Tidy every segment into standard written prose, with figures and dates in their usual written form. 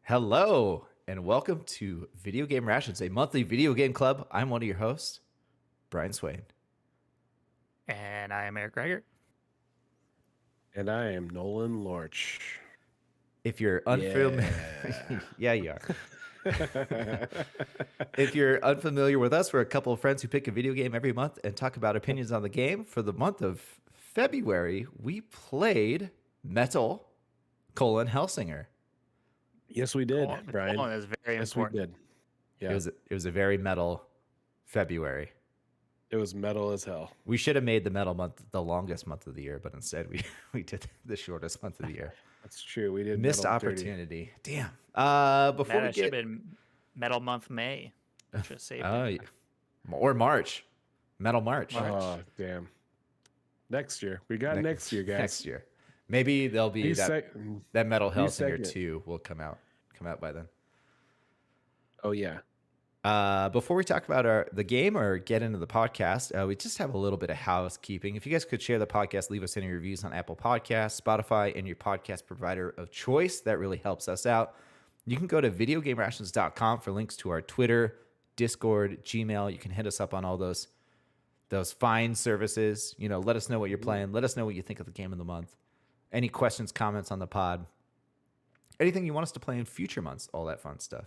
Hello, and welcome to Video Game Rations, a monthly video game club. I'm one of your hosts, Brian Swain. And I am Eric Greger. And I am Nolan Lorch. If you're unfamiliar, yeah, you are. If you're unfamiliar with us, we're a couple of friends who pick a video game every month and talk about opinions on the game. For the month of February, we played Metal: Hellsinger. Yes, we did, Brian. Colon is very Yes, important. we did. Yeah, It was a very metal February. it was metal as hell. We should have made the metal month the longest month of the year, but instead we did the shortest month of the year. That's true. We did Missed metal 30. opportunity. Damn. Before That we should have get been Metal Month May. Should save it. or March, Metal March. Oh, damn. Next year. We got next year, guys. Next year, maybe there'll be that Metal Hellsinger second. 2 will come out by then. Oh, yeah. Before we talk about the game or get into the podcast, we just have a little bit of housekeeping. If you guys could share the podcast, leave us any reviews on Apple Podcasts, Spotify, and your podcast provider of choice. That really helps us out. You can go to videogamerations.com for links to our Twitter, Discord, Gmail. You can hit us up on all those fine services. You know, let us know what you're playing. Let us know what you think of the game of the month. Any questions, comments on the pod. Anything you want us to play in future months, all that fun stuff.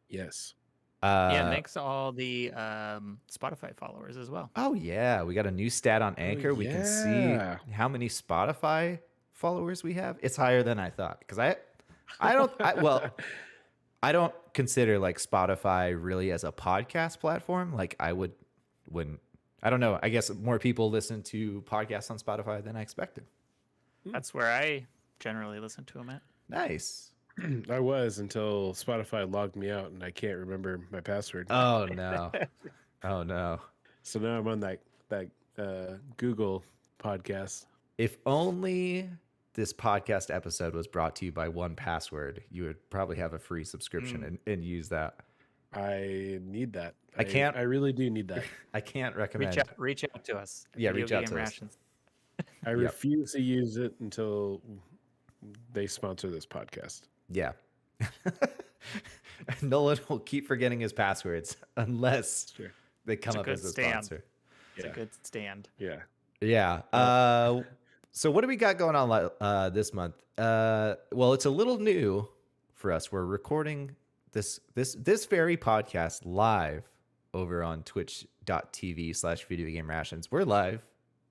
Yes. Yeah, thanks to all the Spotify followers as well. Oh, yeah. We got a new stat on Anchor. We can see how many Spotify followers we have. It's higher than I thought. Because I don't consider like Spotify really as a podcast platform. Like I wouldn't, I don't know. I guess more people listen to podcasts on Spotify than I expected. That's where I generally listen to them at. Nice. I was until Spotify logged me out and I can't remember my password. Oh, no. Oh, no. So now I'm on that Google podcast. If only this podcast episode was brought to you by 1Password, you would probably have a free subscription and use that. I need that. I really do need that. I can't recommend. Reach out to us. Yeah, Video reach out Game to us. Rations. I refuse to use it until they sponsor this podcast. Yeah. Nolan will keep forgetting his passwords unless they come up as a sponsor. It's a good stand. Yeah. Yeah. So what do we got going on this month? Well, it's a little new for us. We're recording this very podcast live over on twitch.tv/video game rations. We're live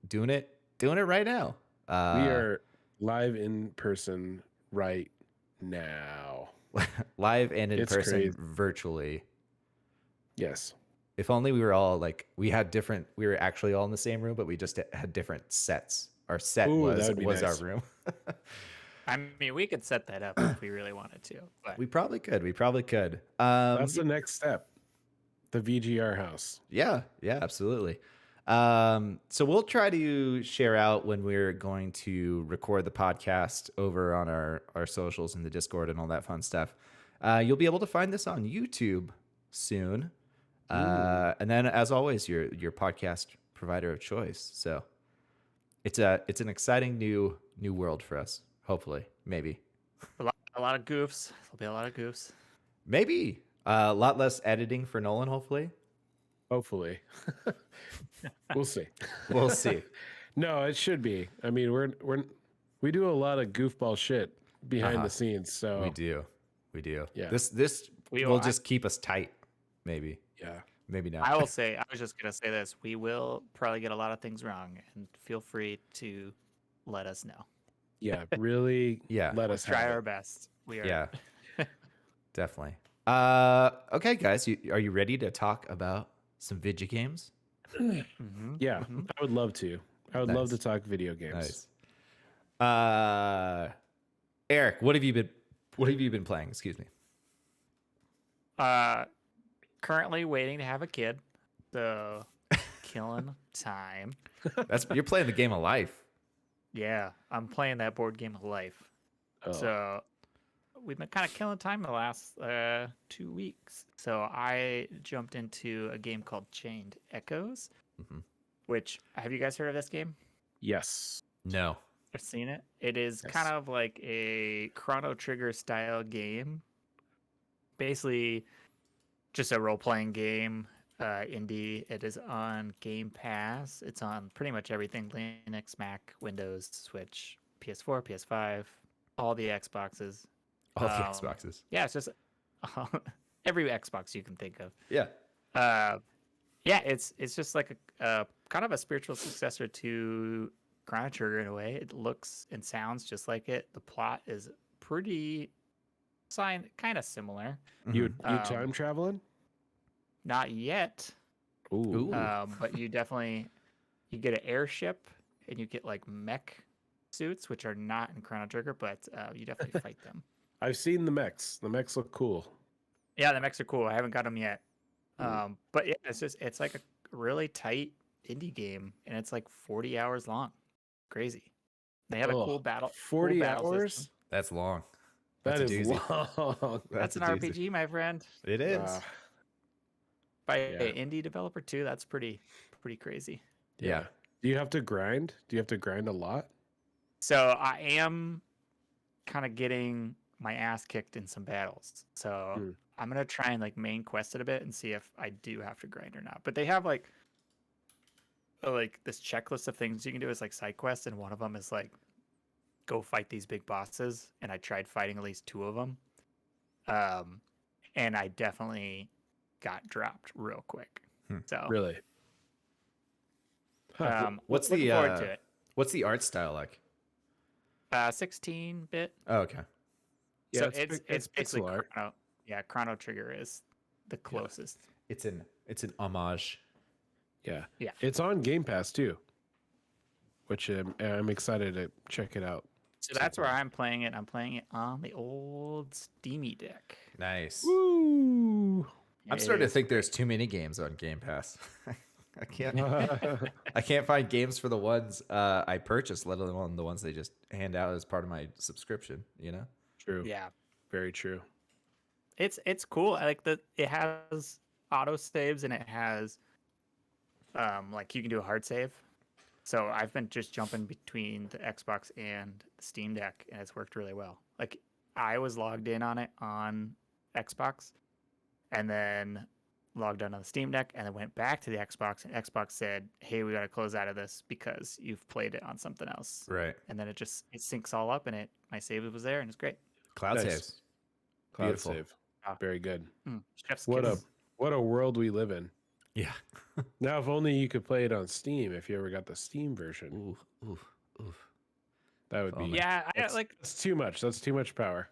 doing it right now. We are live in person right now. Live and in It's person crazy. virtually. Yes. If only we were all like, we were actually all in the same room, but we just had different sets. Our set was nice. our room. I mean, we could set that up if we really wanted to. But We probably could. That's the next step. The VGR house. Yeah, absolutely. So we'll try to share out when we're going to record the podcast over on our socials and the Discord and all that fun stuff. You'll be able to find this on YouTube soon. And then, as always, your podcast provider of choice. So it's an exciting new world for us. Hopefully, maybe a lot of goofs. There'll be a lot of goofs. maybe a lot less editing for Nolan. Hopefully. We'll see. We'll see. No, it should be. I mean, we do a lot of goofball shit behind the scenes. So We do. Yeah. This will just keep us tight. Maybe. Yeah. Maybe not. I was just going to say this. We will probably get a lot of things wrong, and feel free to let us know. Yeah. Really. Yeah. Let us Try have our it. best. We are. Yeah. Definitely. Okay, guys, are you ready to talk about some video games? Yeah. I would love to. I would love to talk video games. Nice. Eric, what have you been playing? Excuse me. Currently waiting to have a kid, so killing time. You're playing the game of life. Yeah, I'm playing that board game of life. Oh. So we've been kind of killing time the last 2 weeks. So I jumped into a game called Chained Echoes, which, have you guys heard of this game? Yes. No. I've seen it. It is Yes. kind of like a Chrono Trigger style game. Basically, just a role playing game, indie. It is on Game Pass. It's on pretty much everything: Linux, Mac, Windows, Switch, PS4, PS5, all the Xboxes. All the Um, Xboxes. Yeah, it's just every Xbox you can think of. Yeah. Yeah, it's just like a kind of a spiritual successor to Chrono Trigger in a way. It looks and sounds just like it. The plot is pretty kind of similar. You Mhm. time traveling? Not yet, Ooh. Ooh. but you definitely you get an airship and you get like mech suits, which are not in Chrono Trigger, but you definitely fight them. I've seen the mechs. The mechs look cool. Yeah, the mechs are cool. I haven't got them yet. Mm. But yeah, it's like a really tight indie game, and it's like 40 hours long. Crazy. They have a cool battle. 40 cool battle hours? system. That's long. That That's a is doozy. long. That's an a doozy. RPG, my friend. It is. By Yeah. an indie developer too. That's pretty crazy. Yeah. Do you have to grind? Do you have to grind a lot? So I am kind of getting my ass kicked in some battles. So Hmm. I'm gonna try and like main quest it a bit and see if I do have to grind or not. But they have like this checklist of things you can do as like side quests, and one of them is like go fight these big bosses. And I tried fighting at least 2 of them, and I definitely got dropped real quick. Hmm. So Really? Huh. What's looking the forward to it. what's the art style like? 16-bit. Oh, okay. Yeah, So it's it's basically pixel art. Chrono Trigger is the closest. It's an homage. Yeah. Yeah. It's on Game Pass too, which I'm excited to check it out. So that's where I'm playing it. I'm playing it on the old Steamy deck. Nice. Woo! I'm It starting to is think there's too many games on Game Pass. I can't yeah, I can't find games for the ones I purchased, let alone the ones they just hand out as part of my subscription, you know? true. Yeah, Very true. it's cool. I like it has auto saves, and it has like you can do a hard save. So I've been just jumping between the Xbox and the Steam Deck, and it's worked really well. Like I was logged in on it on Xbox, and then logged on the Steam Deck, and then went back to the Xbox, and Xbox said, "Hey, we got to close out of this because you've played it on something else." Right. And then it syncs all up, and my save was there, and it's great. Cloud Nice. saves. Cloud Beautiful. save. Ah. Very good. Chef's What kiss. a world we live in. Yeah. Now, if only you could play it on Steam. If you ever got the Steam version, Ooh. that would be. only. Yeah, I That's, like. that's too much. That's too much power.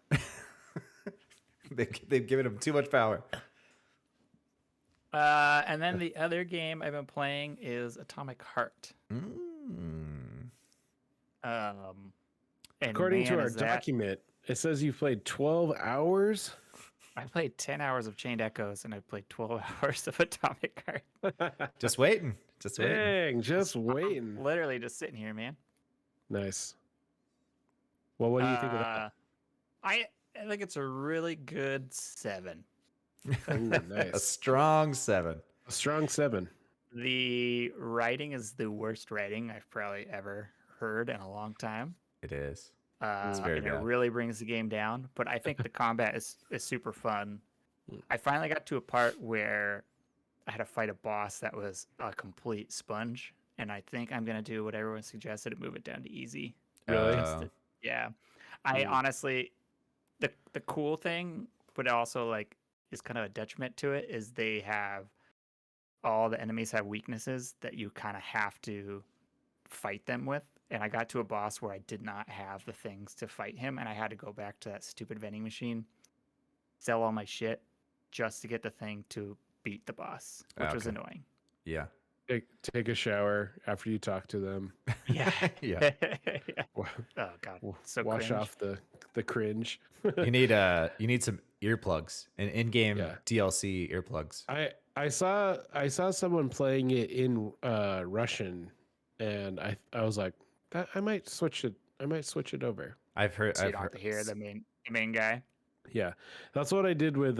They've given him too much power. And then the other game I've been playing is Atomic Heart. Mm. And According to man, our is that- document, it says you've played 12 hours. I played 10 hours of Chained Echoes, and I played 12 hours of Atomic Heart. Just waiting. Just waiting. Dang, just waiting. Literally just sitting here, man. Nice. Well, what do you think of that? I think it's a really good 7. Ooh, A nice. strong 7. A strong 7. The writing is the worst writing I've probably ever heard in a long time. It is. It's very And it bad. really brings the game down. But I think the combat is super fun. I finally got to a part where I had to fight a boss that was a complete sponge, and I think I'm gonna do what everyone suggested and move it down to easy. Really? Yeah. I honestly, the cool thing, but also like is kind of a detriment to it, is they have all the enemies have weaknesses that you kind of have to fight them with. And I got to a boss where I did not have the things to fight him, and I had to go back to that stupid vending machine, sell all my shit just to get the thing to beat the boss, which was Okay. annoying. Yeah. Take a shower after you talk to them. Yeah. Yeah. Yeah. Wa- Oh god. So Wash cringe. off the cringe. You need some earplugs, and in-game Yeah. DLC earplugs. I saw someone playing it in Russian, and I was like, that I might switch it over. I've heard. So you I've don't have heard. to hear the main guy. Yeah, that's what I did with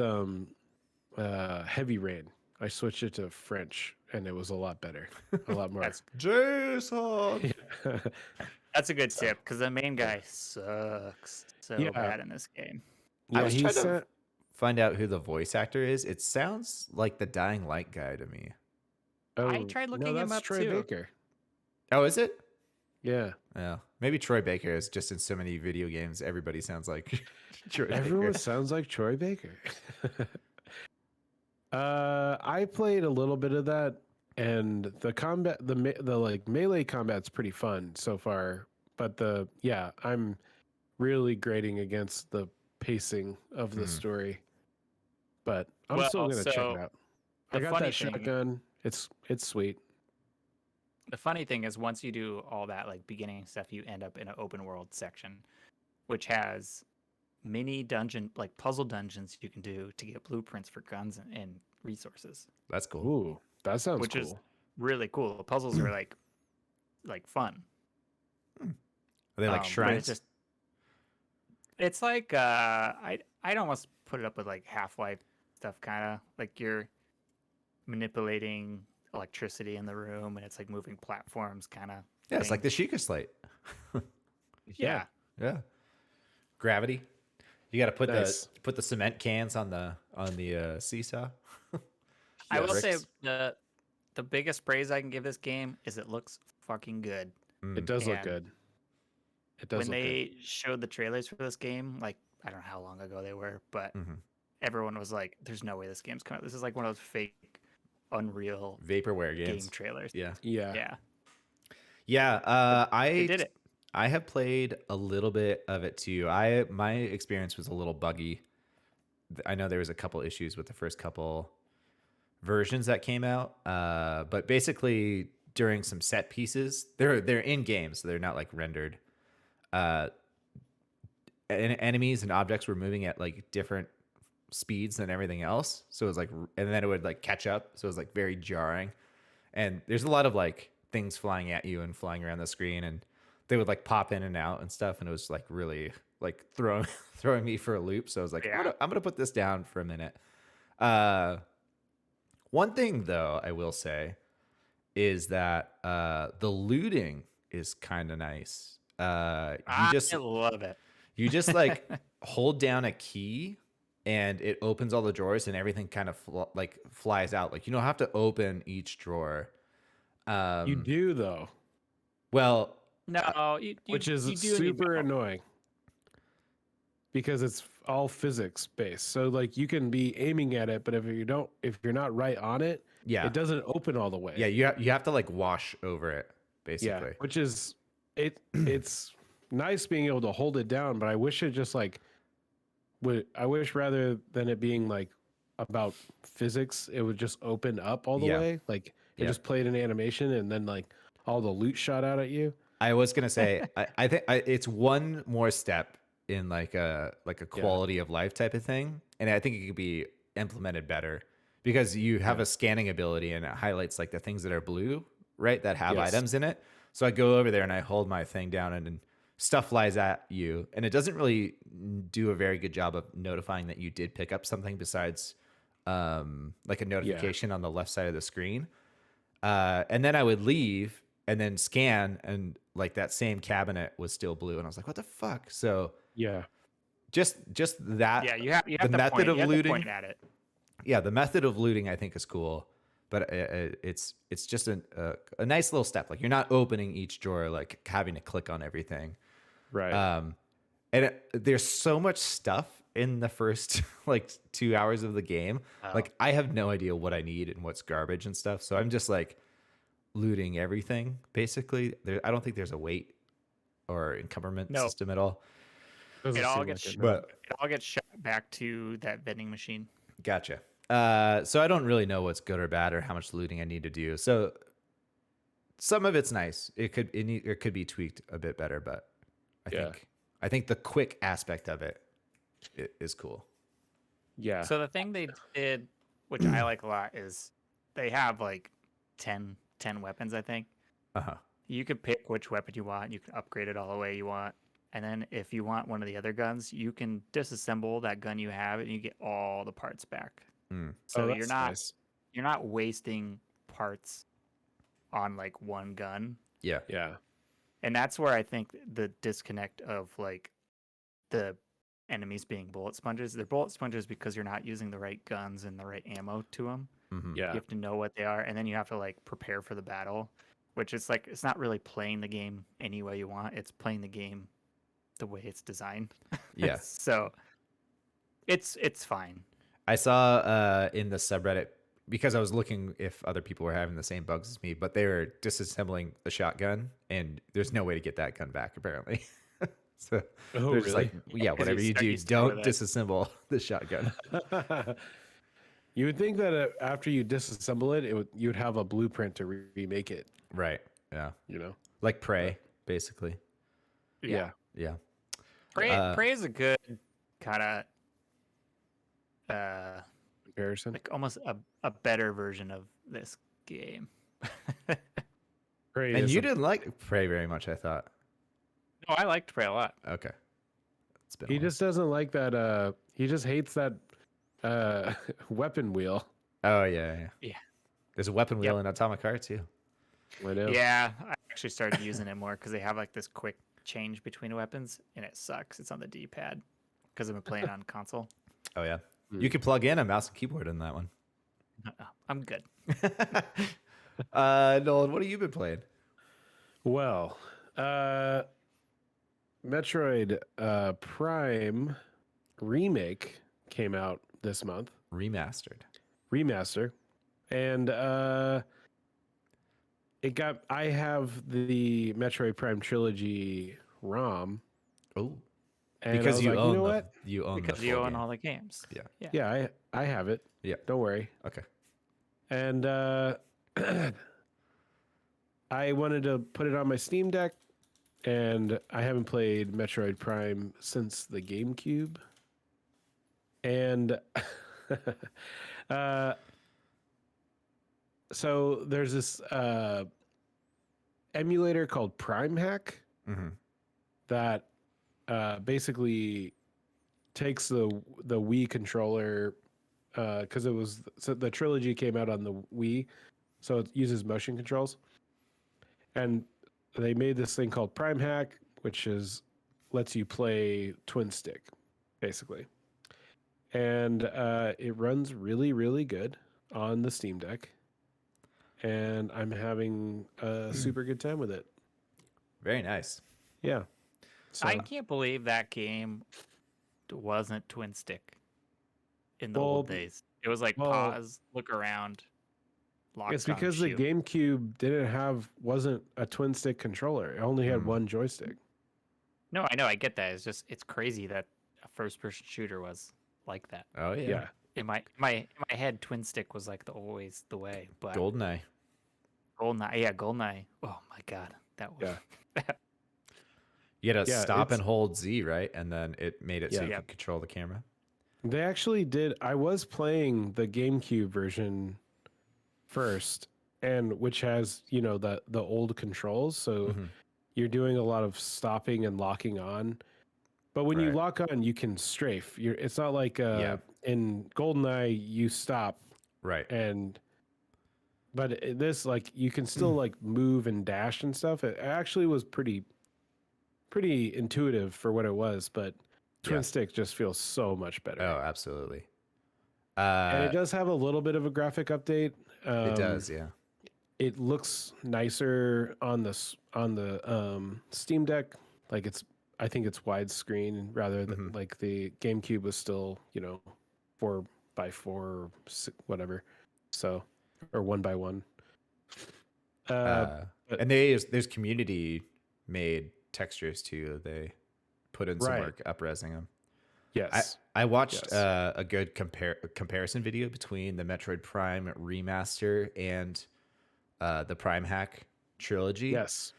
Heavy Rain. I switched it to French, and it was a lot better, a lot more. That's Jason. That's a good tip because the main guy sucks so Yeah. bad in this game. I Yeah, was he trying to said. find out who the voice actor is. It sounds like the Dying Light guy to me. I Oh tried no, looking him that's up Troy too. Baker. Oh, is it? Yeah, Yeah, maybe Troy Baker is just in so many video games. Everybody sounds like Troy everyone Baker. sounds like Troy Baker. I played a little bit of that, and the combat, the like melee combat's pretty fun so far. But I'm really grading against the pacing of the Mhm. story. But I'm Well, still gonna check so it out. I the got funny that thing, shotgun. It's sweet. the funny thing is, once you do all that like beginning stuff, you end up in an open world section, which has mini dungeon, like puzzle dungeons you can do to get blueprints for guns and resources, That's cool. Ooh, that sounds which cool. is really cool. The puzzles are like fun. Are they like But shrines? it's like I'd almost put it up with like Half-Life stuff, kind of like you're manipulating electricity in the room and it's like moving platforms, kind of. Yeah, it's like the Sheikah Slate. Yeah. Yeah, gravity. You got to put Nice. the cement cans on the seesaw. I will say bricks. the biggest praise I can give this game is it looks fucking good. It does look And good. It does When look good. they showed the trailers for this game, like I don't know how long ago they were, but Mhm. everyone was like, "There's no way this game's coming out. This is like one of those fake, Unreal Vaporware game games. trailers." Yeah. Yeah. Yeah, Yeah, they did it. I have played a little bit of it too. My experience was a little buggy. I know there was a couple issues with the first couple versions that came out, but basically during some set pieces, they're in game, so they're not like rendered. Uh, Enemies and objects were moving at like different speeds than everything else, so it was like, and then it would like catch up, so it was like very jarring. And there's a lot of like things flying at you and flying around the screen, and they would like pop in and out and stuff, and it was like really like throwing throwing me for a loop. So I was like, Yeah. I'm gonna put this down for a minute. Uh, One thing though I will say is that the looting is kind of nice. I love it. You just like hold down a key and it opens all the drawers and everything kind of like flies out. Like you don't have to open each drawer. You do though, Well, No, which is you do and you super don't. annoying because it's all physics based. So like you can be aiming at it, but if you're not right on it, yeah, it doesn't open all the way. yeah, you have to like wash over it basically. Yeah, which is it's nice being able to hold it down, but I wish it just like I wish rather than it being like about physics, it would just open up all the Yeah. way. Like it Yeah. just played an animation and then like all the loot shot out at you. I was gonna say, I think it's one more step in like a quality of life type of thing, and I think it could be implemented better because you have a scanning ability and it highlights like the things that are blue, right, that have Yes. items in it. So I go over there and I hold my thing down and stuff flies at you, and it doesn't really do a very good job of notifying that you did pick up something besides like a notification on the left side of the screen. And then I would leave and then scan, and like that same cabinet was still blue, and I was like, "What the fuck?" So Yeah. just that. Yeah, you have the to method point, of you have to looting. point at it. Yeah, the method of looting I think is cool, but it's just a nice little step. Like you're not opening each drawer, like having to click on everything. Right. And there's so much stuff in the first like 2 hours of the game. Oh. Like I have no idea what I need and what's garbage and stuff. So I'm just like looting everything basically. I don't think there's a weight or encumberment system at all. Doesn't It all seem gets like it, But it all gets shot back to that vending machine. gotcha. So I don't really know what's good or bad or how much looting I need to do. So some of it's nice. It could be tweaked a bit better, but I think the quick aspect of it is cool. Yeah. So the thing they did, which I like a lot, is they have like 10 weapons, I think. Uh-huh. You could pick which weapon you want. You can upgrade it all the way you want. And then if you want one of the other guns, you can disassemble that gun you have and you get all the parts back. So that's nice. you're not wasting parts on like one gun. Yeah. Yeah. And that's where I think the disconnect of like the enemies being bullet sponges. They're bullet sponges because you're not using the right guns and the right ammo to them. Mhm. Yeah. You have to know what they are, and then you have to like prepare for the battle, which is like it's not really playing the game any way you want. It's playing the game the way it's designed. Yeah. So it's fine. I saw in the subreddit, because I was looking if other people were having the same bugs as me, but they were disassembling the shotgun, and there's no way to get that gun back apparently. So Oh, they're just really? like, yeah, 'Cause whatever you do, you start don't with it. disassemble the shotgun. You would think that after you disassemble it, you would have a blueprint to remake it. Right. Yeah. You know? Like Prey, basically. Yeah. Yeah. Prey is a good kind of Comparison. like almost a better version of this game. Prey And is you a- didn't like Prey very much, I thought. No, I liked Prey a lot. Okay. It's been a He while. just doesn't like that. He just hates that weapon wheel. Oh, yeah. Yeah. There's a weapon wheel Yep. in Atomic Heart, too. I know. Yeah, I actually started using it more because they have like this quick change between weapons, and it sucks. It's on the D-pad because I've been playing on console. Oh, yeah. Hmm. You could plug in a mouse and keyboard in that one. I'm good. Nolan, what have you been playing? Well, Metroid Prime remake came out this month, Remastered. remaster, and I have the Metroid Prime trilogy ROM, Oh, and because I was you like, own you know the what? you own Because the you full own game. all the games. Yeah. Yeah, I have it. Yeah. Don't worry. Okay. And I wanted to put it on my Steam Deck, and I haven't played Metroid Prime since the GameCube. And so there's this emulator called Prime Hack Mm-hmm. that basically takes the Wii controller, because the trilogy came out on the Wii, so it uses motion controls, and they made this thing called Prime Hack, which lets you play twin stick, basically, and it runs really, really good on the Steam Deck, and I'm having a super good time with it. Very nice. Yeah. So, I can't believe that game wasn't twin stick in the Well, old days. It was like well, pause, look around, lock it's on, because the shoot. GameCube wasn't a twin stick controller. It only had one joystick. No, I know, I get that. It's just it's crazy that a first person shooter was like that. Oh yeah. Yeah. In my head, twin stick was like always the way. But GoldenEye. GoldenEye. Oh my god, that was You had to Yeah, stop it's- and hold Z, right? And then it made it so Yeah. you Yep. could control the camera. They actually did. I was playing the GameCube version first, and which has the old controls, so Mhm. you're doing a lot of stopping and locking on. But when you Right. lock on, you can strafe. It's not like Yeah. in GoldenEye you stop Right. but this, like, you can still like move and dash and stuff. It actually was pretty intuitive for what it was, but twin Yeah. stick just feels so much better. Oh, absolutely. And it does have a little bit of a graphic update. It does, yeah. It looks nicer on the Steam Deck. Like I think it's widescreen rather than like the GameCube was still 4x4 or whatever. So, or 1x1. And there's community made textures too. They put in some Right. work up-resing them. Yes. I watched Yes. a good comparison video between the Metroid Prime remaster and the Prime Hack trilogy. Yes.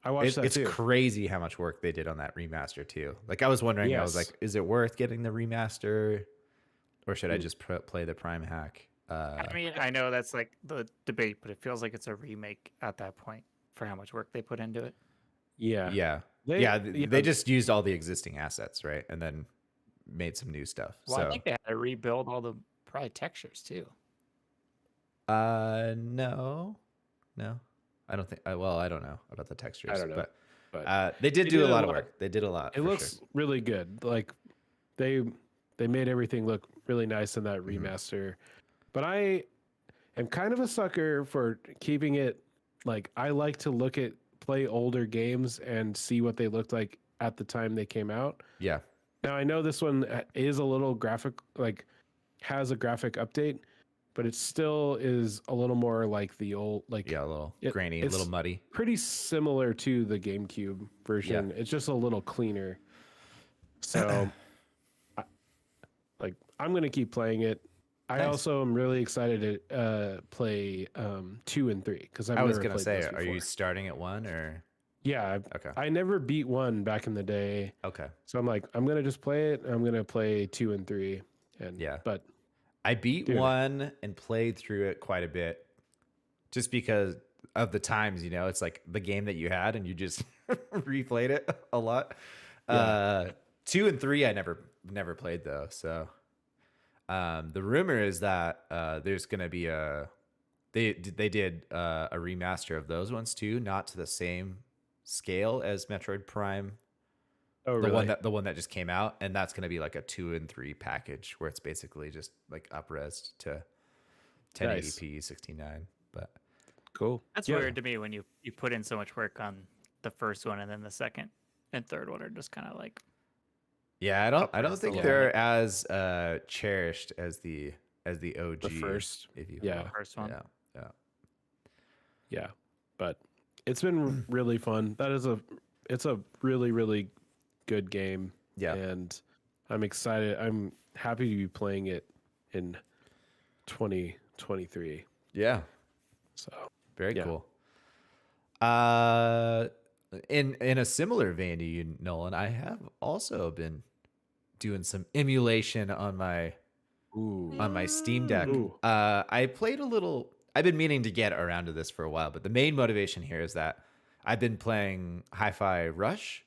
I watched that It's too. crazy how much work they did on that remaster too. Like I was wondering, I was Yes. like, is it worth getting the remaster, or should I just play the Prime Hack? I mean, I know that's like the debate, but it feels like it's a remake at that point for how much work they put into it. Yeah. Yeah, they just used all the existing assets, right, and then made some new stuff. Well, so I think they had to rebuild all the probably textures too. no. I don't think. Well, I don't know about the textures, I don't know, but but they did do a lot of work. They did a lot. It for looks sure. really good. Like they made everything look really nice in that remaster. But I am kind of a sucker for keeping it like I like to play older games and see what they looked like at the time they came out. Yeah. Now I know this one is a little has a graphic update, but it still is a little more like the old Yeah, a little grainy, a it's little muddy. pretty similar to the GameCube version. It's just a little cleaner. So I'm gonna keep playing it. I Nice. also am really excited to play 2 and 3 because I was gonna say, are you starting at 1 or? Yeah, Okay. I never beat 1 back in the day. Okay. So I'm like, I'm gonna just play it. And I'm gonna play 2 and 3, and Yeah. But I beat Dude. 1 and played through it quite a bit, just because of the times. It's like the game that you had, and you just replayed it a lot. Yeah. 2 and 3, I never played though. So, the rumor is that there's gonna be they did a remaster of those ones too, not to the same scale as Metroid Prime, Oh, really? the one that just came out, and that's going to be like a 2 and 3 package where it's basically just like up-resed to 1080p 69. But Cool. That's weird to me when you put in so much work on the first one and then the second and third one are just kind of like. yeah, I don't Up-resed think a they're as cherished as the OG, The first. if you Yeah. will. First one. Yeah. Yeah, but it's been really fun. It's a really, really good game. Yeah. And I'm excited. I'm happy to be playing it in 2023. Yeah. So Very Yeah. cool. In a similar vein to you, Nolan, I have also been doing some emulation on my Steam Deck. Ooh. I played a little. I've been meaning to get around to this for a while, but the main motivation here is that I've been playing Hi-Fi Rush,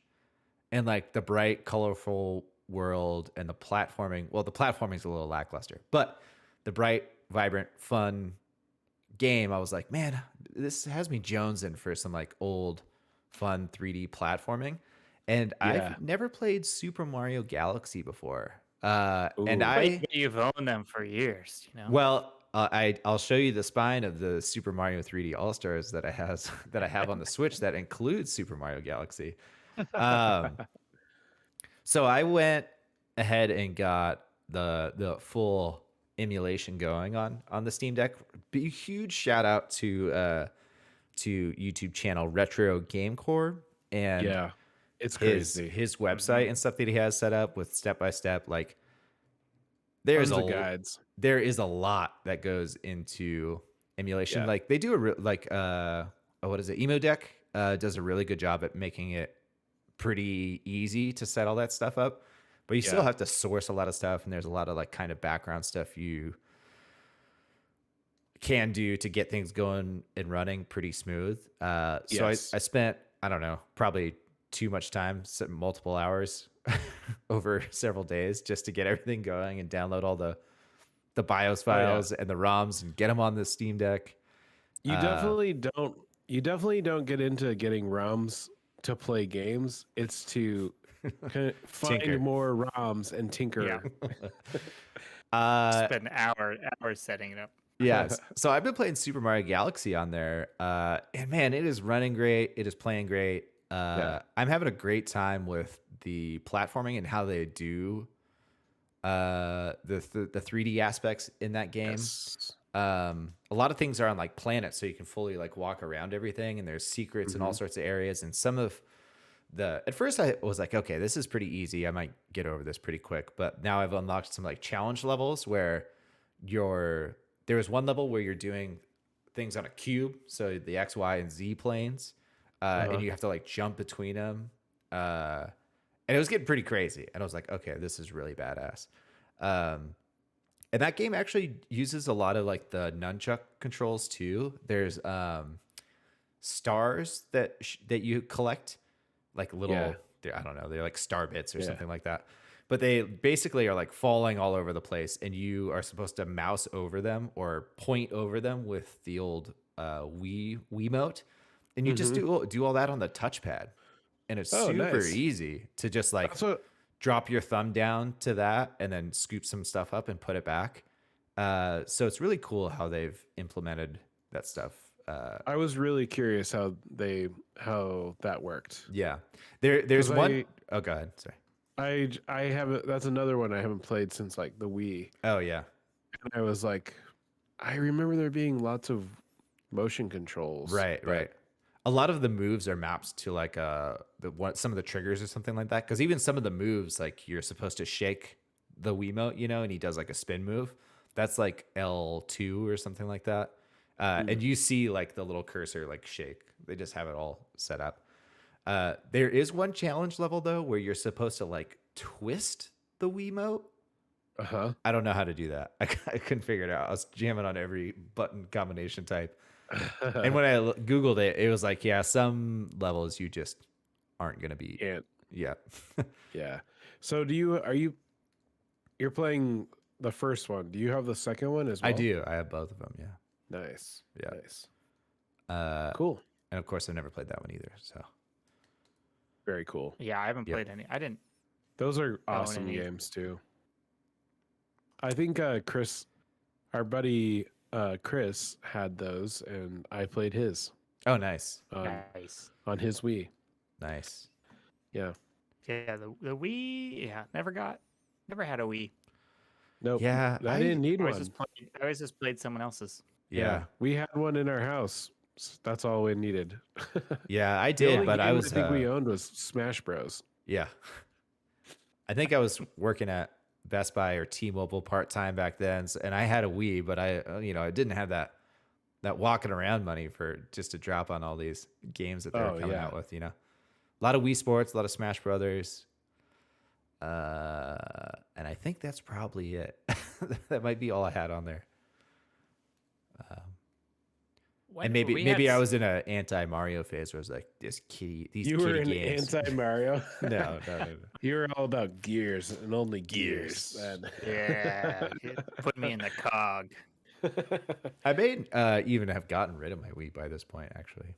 and like the bright, colorful world and the platforming. Well, the platforming's a little lackluster, but the bright, vibrant, fun game, I was like, man, this has me jonesing for some like old, fun 3D platforming. And Yeah. I've never played Super Mario Galaxy before. Ooh. And But you've owned them for years, well, I'll show you the spine of the Super Mario 3D All Stars that I have on the Switch that includes Super Mario Galaxy. So I went ahead and got the full emulation going on the Steam Deck. Big huge shout out to YouTube channel Retro Game Core and Yeah. It's his crazy. his website and stuff that he has set up with step by step. Like there's Tons of guides. there is a lot that goes into emulation. Yeah. Like they do what is it? Emo Deck does a really good job at making it pretty easy to set all that stuff up, but you still Yeah. have to source a lot of stuff, and there's a lot of like kind of background stuff you can do to get things going and running pretty smooth. So Yes. I spent, I don't know, probably too much time, multiple hours over several days just to get everything going and download all the BIOS files and the ROMs and get them on the Steam Deck. You definitely don't get into getting ROMs to play games. It's to find Tinker. more ROMs and tinker. Yeah. Spend hours setting it up. Yes. So I've been playing Super Mario Galaxy on there. And man, it is running great. It is playing great. I'm having a great time with the platforming and how they do the 3D aspects in that game. Yes. A lot of things are on like planets, so you can fully like walk around everything, and there's secrets in all sorts of areas. And some of at first I was like, okay, this is pretty easy. I might get over this pretty quick. But now I've unlocked some like challenge levels where there was one level where you're doing things on a cube, so the X, Y, and Z planes, and you have to like jump between them. And it was getting pretty crazy. And I was like, okay, this is really badass. And that game actually uses a lot of like the nunchuck controls too. There's stars that you collect, like little, I don't know, they're like star bits or something like that. But they basically are like falling all over the place, and you are supposed to mouse over them or point over them with the old Wiimote and you just do all that on the touchpad, and it's Oh, super nice. easy to just like That's what drop your thumb down to that and then scoop some stuff up and put it back. So it's really cool how they've implemented that stuff. I was really curious how that worked. Yeah, there's 'Cause one oh go ahead. Sorry. I haven't. That's another one I haven't played since like the Wii. Oh yeah. And I was like, I remember there being lots of motion controls. Right, but- right. A lot of the moves are mapped to like some of the triggers or something like that. Because even some of the moves, like you're supposed to shake the Wiimote, you know, and he does like a spin move. That's like L2 or something like that. And you see like the little cursor like shake. They just have it all set up. There is one challenge level though where you're supposed to like twist the Wiimote. I don't know how to do that. I couldn't figure it out. I was jamming on every button combination type. And when I Googled it, it was like, yeah, some levels you just aren't going to be. Can't. Yeah. Yeah. So you're playing the first one. Do you have the second one as well? I do. I have both of them. Yeah. Nice. Yeah. Nice. Cool. And of course, I've never played that one either. So Very cool. Yeah, I haven't Yep. played any. I didn't. Those are own awesome any. games too. I think Chris, our buddy Chris, had those, and I played his oh, nice. Nice. on his Wii. Nice. Yeah. Yeah, the Wii. Yeah, never had a Wii. Nope. Yeah, I didn't need I one. always just played someone else's. Yeah. We had one in our house. That's all we needed. Yeah, I The did, only but I game was. I think we owned was Smash Bros. Yeah. I think I was working at Best Buy or T-Mobile part-time back then, and I had a Wii, but I didn't have that walking around money for just to drop on all these games that they're coming yeah. out with, you know. A lot of Wii Sports, a lot of Smash Brothers. And I think that's probably it. That might be all I had on there. And maybe I was in an anti-Mario phase where I was like, these You were kiddie in games. anti-Mario. No. You were all about gears and only gears. Yeah, put me in the cog. I may even have gotten rid of my Wii by this point, actually.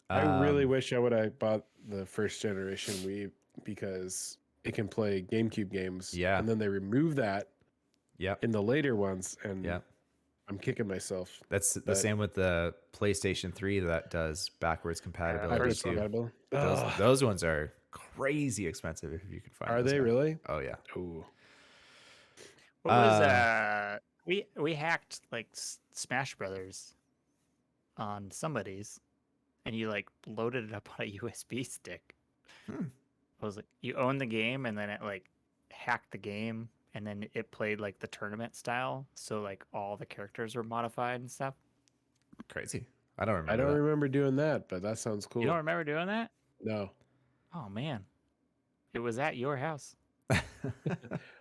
I really wish I would have bought the first generation Wii because it can play GameCube games. Yeah. And then they remove that Yep. in the later ones, and Yep. I'm kicking myself. That's the But- same with the PlayStation 3 that does backwards compatibility Backwards too. compatible. Those ones are crazy expensive if you can find Are those they now. really? Oh yeah. Ooh. What was we hacked like Smash Brothers on somebody's, and you like loaded it up on a USB stick. I was like, you own the game, and then it like hacked the game, and then it played like the tournament style, so like all the characters were modified and stuff. Crazy. I don't remember. I don't that. remember doing that, but that sounds cool. You don't remember doing that? No, Oh man, it was at your house.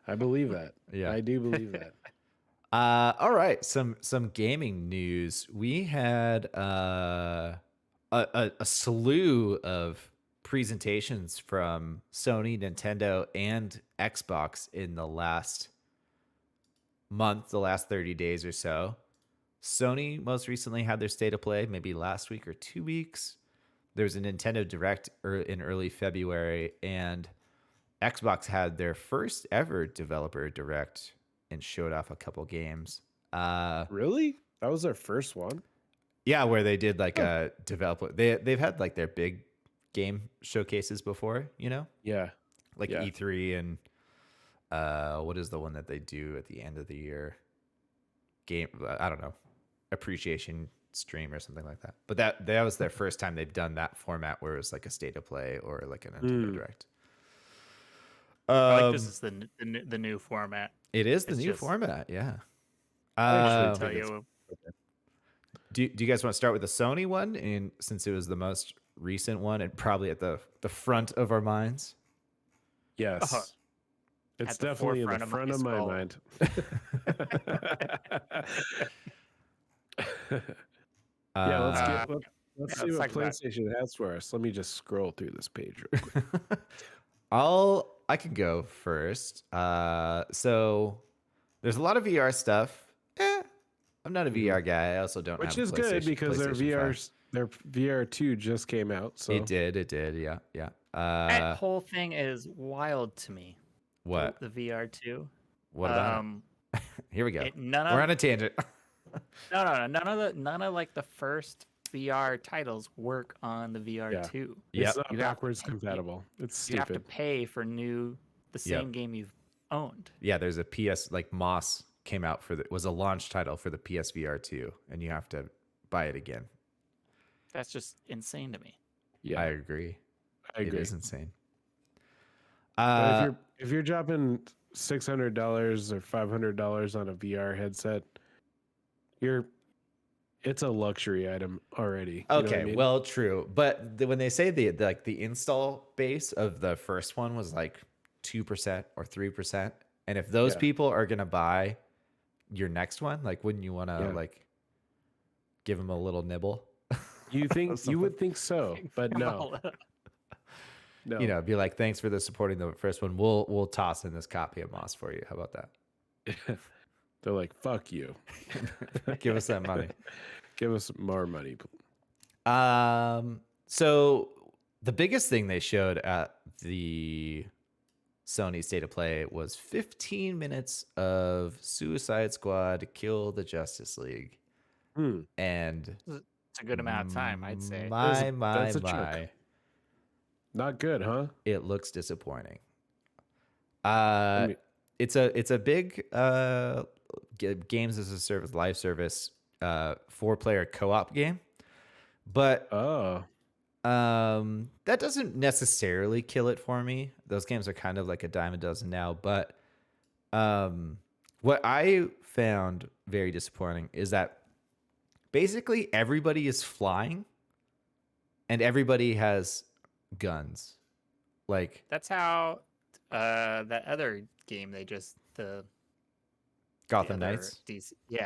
I believe that. Yeah. I do believe that. All right. Some gaming news. We had a slew of presentations from Sony, Nintendo, and Xbox in the last month, the last 30 days or so. Sony most recently had their state of play, maybe last week or 2 weeks. There was a Nintendo Direct in early February, and Xbox had their first ever developer Direct and showed off a couple games. Really? That was their first one? Yeah, where they did like a developer. They've had like their big game showcases before, you know, Yeah. like Yeah. E3 and what is the one that they do at the end of the year? Game, I don't know, appreciation stream or something like that. But that was their first time they've done that format where it was like a state of play or like a Nintendo Direct. I like this is the new format. It is the It's new just- format, yeah. actually Tell think you, Do you guys want to start with the Sony one? And since it was the most recent one and probably at the front of our minds. Yes. Oh, It's at the definitely in the forefront of front my of my mind. Yeah, let's Uh, let's yeah, see let's what talk about it. PlayStation has for us. Let me just scroll through this page real quick. I can go first. So there's a lot of VR stuff. I'm not a VR guy. I also don't Which have a is good PlayStation- because their PlayStation 5. their VR2 just came out. So It did. Yeah. That whole thing is wild to me. What? The VR2. What about it? Here we go. None We're of on a tangent. no, none of like the first VR titles work on the VR2. Yep. it's not You have to backwards pay- compatible. It's You have to stupid. pay for the Yep. same game you've owned. Yeah, there's a PS like Moss came out was a launch title for the PSVR 2, and you have to buy it again. That's just insane to me. Yeah, I agree. I agree. It is insane. But if you're dropping $600 or $500 on a VR headset, it's a luxury item already. You know what Okay, I mean? well, true, but when they say the install base of the first one was like 2% or 3%, and if those Yeah. people are gonna buy your next one, like, wouldn't you want to Yeah. like give them a little nibble? You think something. you would think so, but no, no. You know, be like, thanks for supporting the first one. We'll toss in this copy of Moss for you. How about that? They're like, fuck you. Give us that money. Give us more money. So the biggest thing they showed at the Sony State of Play was 15 minutes of Suicide Squad Kill the Justice League. And It's a good amount of time, I'd say. That's a chunk. my. Not good, huh? It looks disappointing. I mean- It's a big games as a service, live service, 4-player co-op game, but Oh, that doesn't necessarily kill it for me. Those games are kind of like a dime a dozen now, but what I found very disappointing is that basically everybody is flying and everybody has guns. Like, That's how that other game the Gotham other Knights. DC, was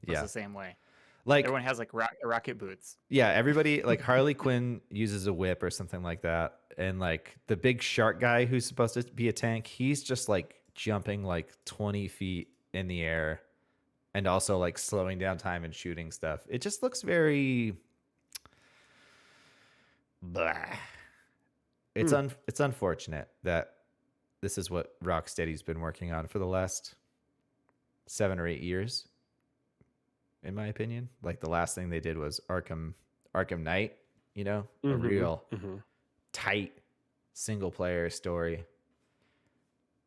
Yeah. the same way. Like, Everyone has like rocket boots. yeah, everybody, like Harley Quinn uses a whip or something like that. And like the big shark guy who's supposed to be a tank, he's just like jumping like 20 feet in the air and also like slowing down time and shooting stuff. It just looks very blah. It's unfortunate that this is what Rocksteady's been working on for the last 7 or 8 years, in my opinion. Like the last thing they did was Arkham Knight, you know, a real tight single player story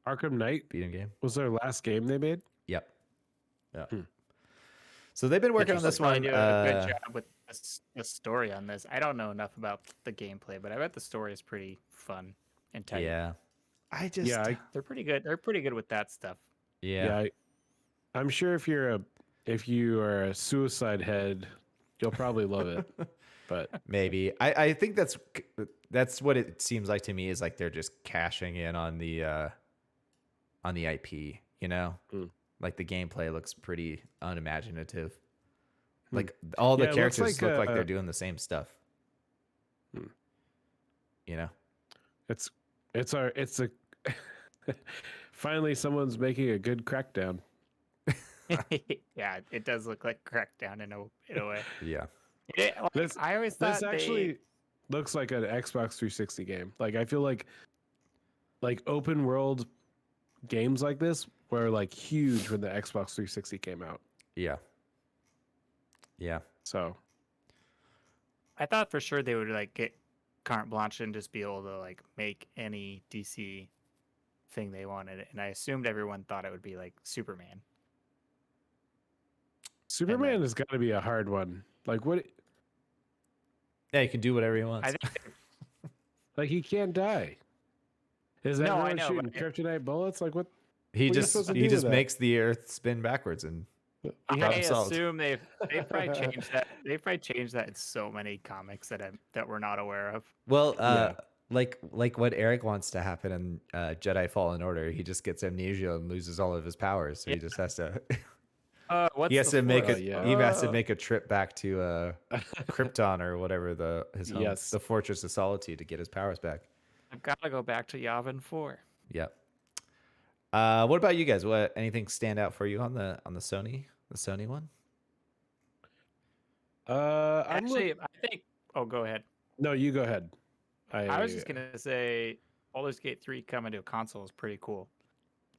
Arkham Knight beating game. was their last game they made. Yep. Yeah. So they've been working on this one. Do a good job with the story on this. I don't know enough about the gameplay, but I bet the story is pretty fun and tight. Yeah. I just They're pretty good. They're pretty good with that stuff. yeah. I'm sure if you are a suicide head, you'll probably love it. But Maybe. I think that's what it seems like to me, is like they're just cashing in on the IP, you know? Like the gameplay looks pretty unimaginative. Like all the Yeah, it looks characters like, look like they're doing the same stuff. You know? it's a finally someone's making a good Crackdown. Yeah, it does look like Crackdown in a way. Yeah. I always thought This actually looks like an Xbox 360 game. Like I feel like open world games like this were like huge when the Xbox 360 came out. Yeah. Yeah. So I thought for sure they would like get carte blanche and just be able to like make any DC thing they wanted, and I assumed everyone thought it would be like Superman. Superman has got to be a hard one. Like what? Yeah, you can do whatever you want. I think Like he can't die. Is that No, I everyone know, shooting but- kryptonite bullets? Like what? He What are you just supposed to do with that? makes the earth spin backwards and I problem solved. assume they've probably changed that. They've probably changed that in so many comics that we're not aware of. well, Yeah. like what Eric wants to happen in Jedi Fallen Order, he just gets amnesia and loses all of his powers, so he just has to What's he has the to make Force? a yeah. he has to make a trip back to Krypton or whatever his home, Yes. the Fortress of Solitude, to get his powers back. I've got to go back to Yavin 4. Yep. What about you guys? What anything stand out for you on the Sony one? I'm Actually, I think Oh, go ahead. No, you go ahead. I was just gonna say, Baldur's Gate 3 coming to a console is pretty cool.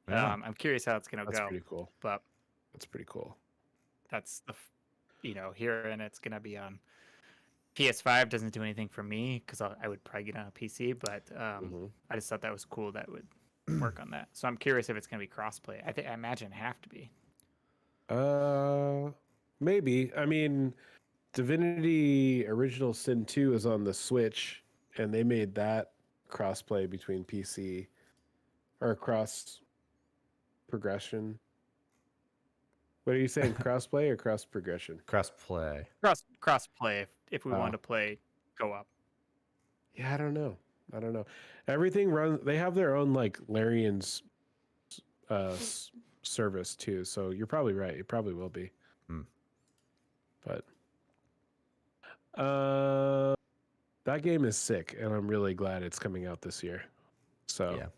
Yeah. I'm curious how it's gonna That's go, pretty cool. but That's pretty cool. that's here, and it's gonna be on PS5. Doesn't do anything for me because I would probably get on a PC, but I just thought that was cool that would work on that. So I'm curious if it's gonna be crossplay. I imagine it have to be. Maybe. I mean, Divinity Original Sin 2 is on the Switch, and they made that crossplay between PC or cross progression. What are you saying? Crossplay or cross progression? Crossplay. Crossplay if we wanted to play co-op. Yeah, I don't know. Everything runs. They have their own like Larian's service too. So you're probably right. It probably will be. But that game is sick, and I'm really glad it's coming out this year. So Yeah.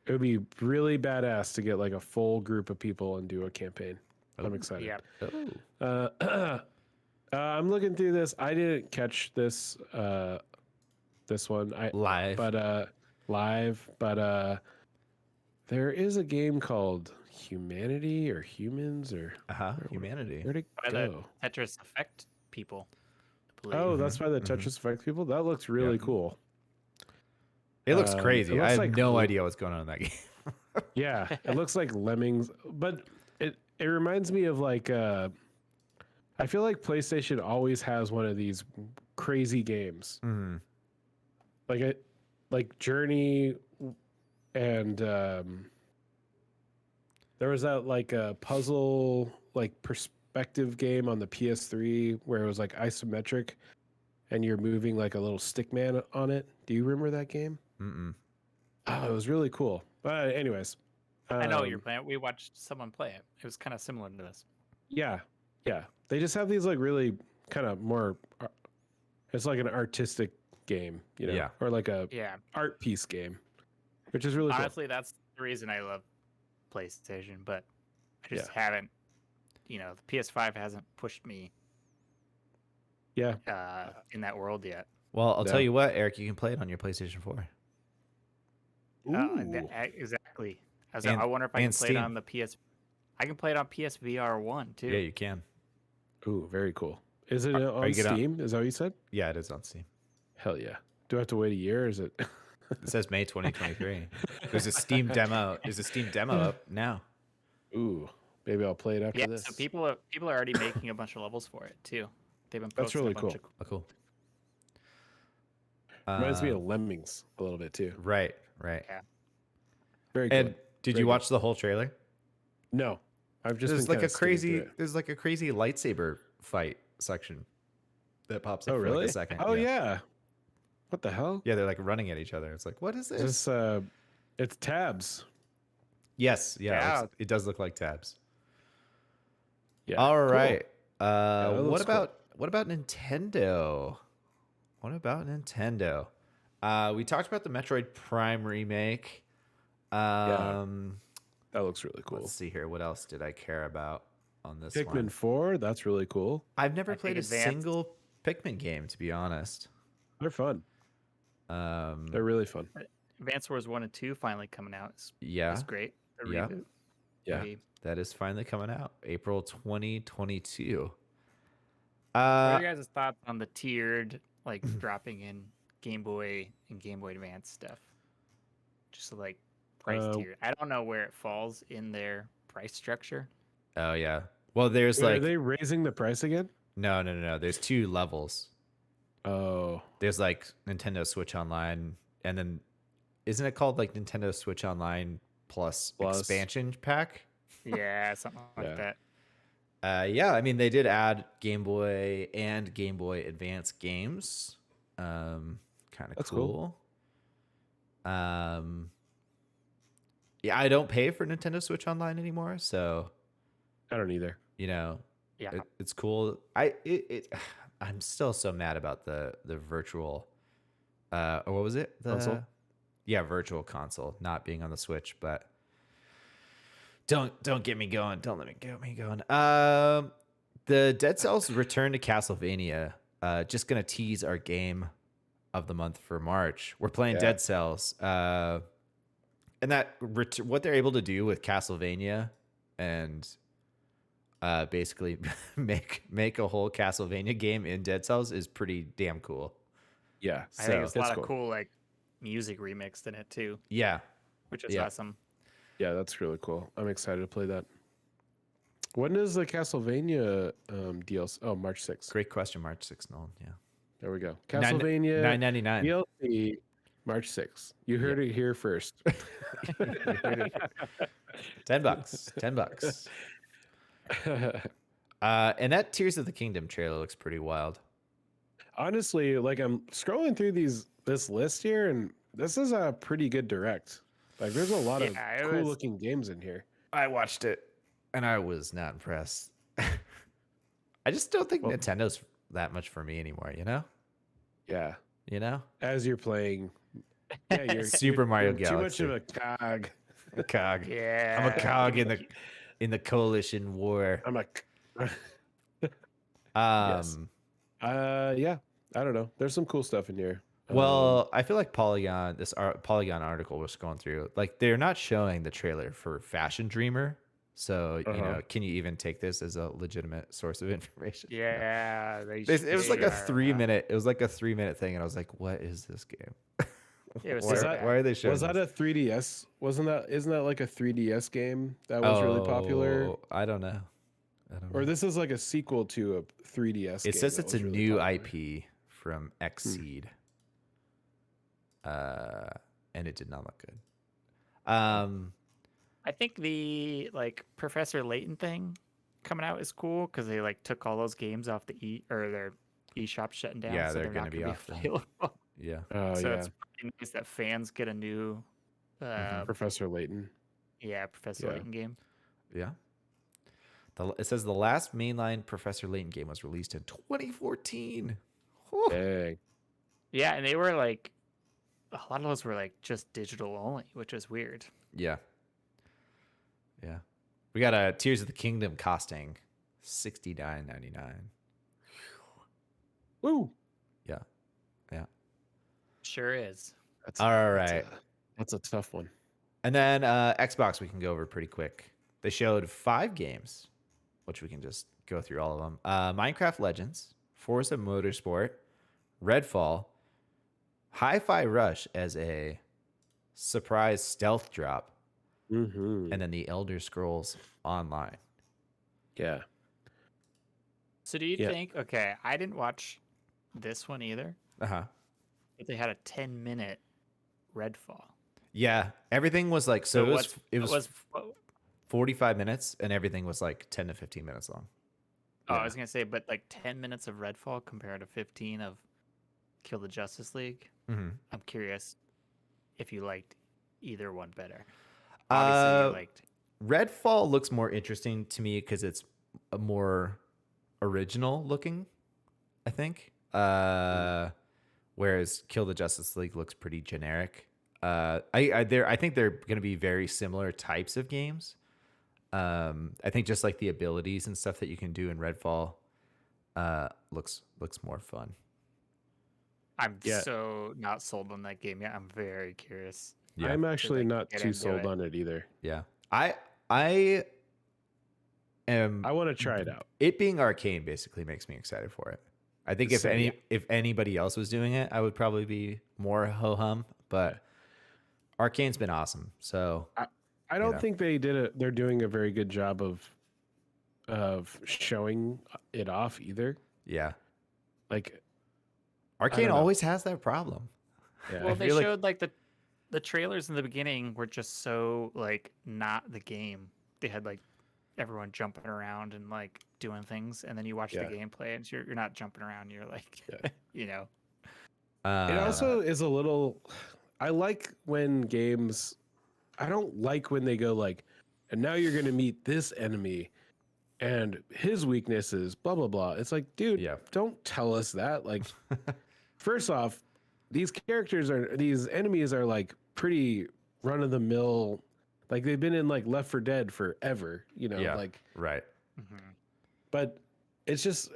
it would be really badass to get like a full group of people and do a campaign. I'm excited. Yeah. Oh. I'm looking through this. I didn't catch this one. Live. But there is a game called Humanity or Humans or Humanity. Where'd it By go? the Tetris Effect people. I believe. Oh, that's by the Tetris Effect people. That looks really cool. It looks crazy. it looks I have like no idea what's going on in that game. Yeah, it looks like Lemmings, but it reminds me of like I feel like PlayStation always has one of these crazy games. Like Journey, and there was that like a puzzle like perspective game on the PS3 where it was like isometric and you're moving like a little stick man on it. Do you remember that game? Oh, it was really cool. But anyways, I know what you're playing. We watched someone play it. It was kind of similar to this. Yeah. They just have these like really kind of more. It's like an artistic game, you know, Yeah. or like a art piece game, which is really Honestly, that's the reason I love PlayStation, but I just haven't. The PS5 hasn't pushed me. Yeah. In that world yet. Well, I'll tell you what, Eric, you can play it on your PlayStation 4. Exactly. I wonder if I can play it on the PS. I can play it on PSVR 1 too. Yeah, you can. Ooh, very cool. Is it on Steam? Is that what you said? Yeah, it is on Steam. Hell yeah. Do I have to wait a year? Or is it? It says May 2023. There's a Steam demo. There's a Steam demo up now. Ooh, maybe I'll play it after this. So people are already making a bunch of levels for it too. They've been posting That's really a bunch cool. of Cool. Reminds me of Lemmings a little bit too. Right. Yeah. Very cool. And did you watch the whole trailer? No, I've just There's been like kinda skimming through it. there's like a crazy lightsaber fight section that pops up Oh for really? like a second. Oh yeah. What the hell? Yeah, they're like running at each other. It's like, what is this? Is this it's tabs. Yes, Yeah. it does look like tabs. Yeah. All cool. right. that What looks about Nintendo? What about Nintendo? We talked about the Metroid Prime remake. That looks really cool. Let's see here. What else did I care about on this Pikmin one? 4, that's really cool. I've never played a Advanced. single Pikmin game, to be honest. They're fun. They're really fun. Advance Wars 1 and 2 finally coming out. Yeah, It's great. The Yeah. reboot. Yeah. Maybe. that is finally coming out, April 2022. What are your guys' thoughts on the tiered, like dropping in Game Boy and Game Boy Advance stuff? Just like price tier. I don't know where it falls in their price structure. Oh yeah. Well, there's Wait, like are they raising the price again? no. There's two levels. Oh. There's like Nintendo Switch Online, and then isn't it called like Nintendo Switch Online plus expansion pack? Yeah, something like that. Yeah, I mean they did add Game Boy and Game Boy Advance games. Kind of That's cool. Yeah, I don't pay for Nintendo Switch Online anymore, so I don't either. Yeah. it's cool. I'm still so mad about the virtual or what was it? Console? Yeah, virtual console not being on the Switch, but don't get me going. Don't let me get me going. The Dead Cells Return to Castlevania just gonna tease our game of the month for March. We're playing Yeah. Dead Cells, and that what they're able to do with Castlevania, and basically make a whole Castlevania game in Dead Cells is pretty damn cool. Yeah. I think there's a It's lot of cool like music remixed in it too, Yeah, which is awesome. Yeah, that's really cool. I'm excited to play that. When does the Castlevania DLC? Oh, March 6th. great question. March 6th, Nolan. Yeah, There we go. Castlevania $9.99. DLC, March 6th. You heard it here first. $10. $10. And that Tears of the Kingdom trailer looks pretty wild. Honestly, like I'm scrolling through this list here, and this is a pretty good direct. Like there's a lot of cool looking games in here. I watched it and I was not impressed. I just don't think Nintendo's that much for me anymore, you know? Yeah. You know? As you're playing you're Super Mario Galaxy. Too much of a cog. Cog. Yeah. I'm a cog in the coalition war. I'm a Yes. Yeah. I don't know. There's some cool stuff in here. Well, I feel like Polygon article was going through, like they're not showing the trailer for Fashion Dreamer. So, you know, can you even take this as a legitimate source of information? Yeah. It was like a 3-minute. It was like a 3-minute thing, and I was like, "What is this game? It was why are they showing?" Was that a 3DS? Isn't that like a 3DS game that was really popular? I don't know. Or this is like a sequel to a 3DS game. It says that it's a was really new popular. IP from Xseed. And it did not look good. I think the like Professor Layton thing coming out is cool because they like took all those games off their eShop shutting down. Yeah, so they're gonna gonna be off then. available. Yeah. Oh, So yeah. it's pretty nice that fans get a new Professor Layton. Professor Yeah. Layton game. Yeah. It says the last mainline Professor Layton game was released in 2014. Whew. Dang. Yeah, and they were like a lot of those were like just digital only, which is weird. Yeah. Yeah. We got a Tears of the Kingdom costing $69.99. Woo. Yeah. Yeah. Sure is. All right. That's a tough one. And then Xbox we can go over pretty quick. They showed 5 games, which we can just go through all of them. Minecraft Legends, Forza Motorsport, Redfall, Hi-Fi Rush as a surprise stealth drop, Mm-hmm. and then the Elder Scrolls Online. Yeah. So do you Yeah. think I didn't watch this one either, Uh-huh. but they had a 10-minute Redfall. Yeah, everything was like it was oh, 45 minutes and everything was like 10 to 15 minutes long. I was gonna say, but like 10 minutes of Redfall compared to 15 of Kill the Justice League. Mm-hmm. I'm curious if you liked either one better. Obviously, you liked. Redfall looks more interesting to me because it's a more original looking, I think. Whereas Kill the Justice League looks pretty generic. I think they're going to be very similar types of games. I think just like the abilities and stuff that you can do in Redfall looks more fun. I'm so not sold on that game yet. I'm very curious. Yeah. I'm actually like, not get too into sold it. on it either. Yeah. I am. I want to try it out. It being Arcane basically makes me excited for it. I think if anybody else was doing it, I would probably be more ho hum. But Arcane's been awesome. So I don't think they're doing a very good job of showing it off either. yeah, Like Arcane don't know. always has that problem. yeah, Well, I they feel like- showed like the trailers in the beginning were just so like not the game. They had like everyone jumping around and like doing things, and then you watch the gameplay and you're not jumping around. You're like, you know. it also is a little. I like when games. I don't like when they go like, and now you're gonna meet this enemy, and his weakness is blah blah blah. It's like, dude, don't tell us that. Like, first off, these enemies are like pretty run of the mill. Like they've been in like Left 4 Dead forever, you know. Like right. Mhm. but it's just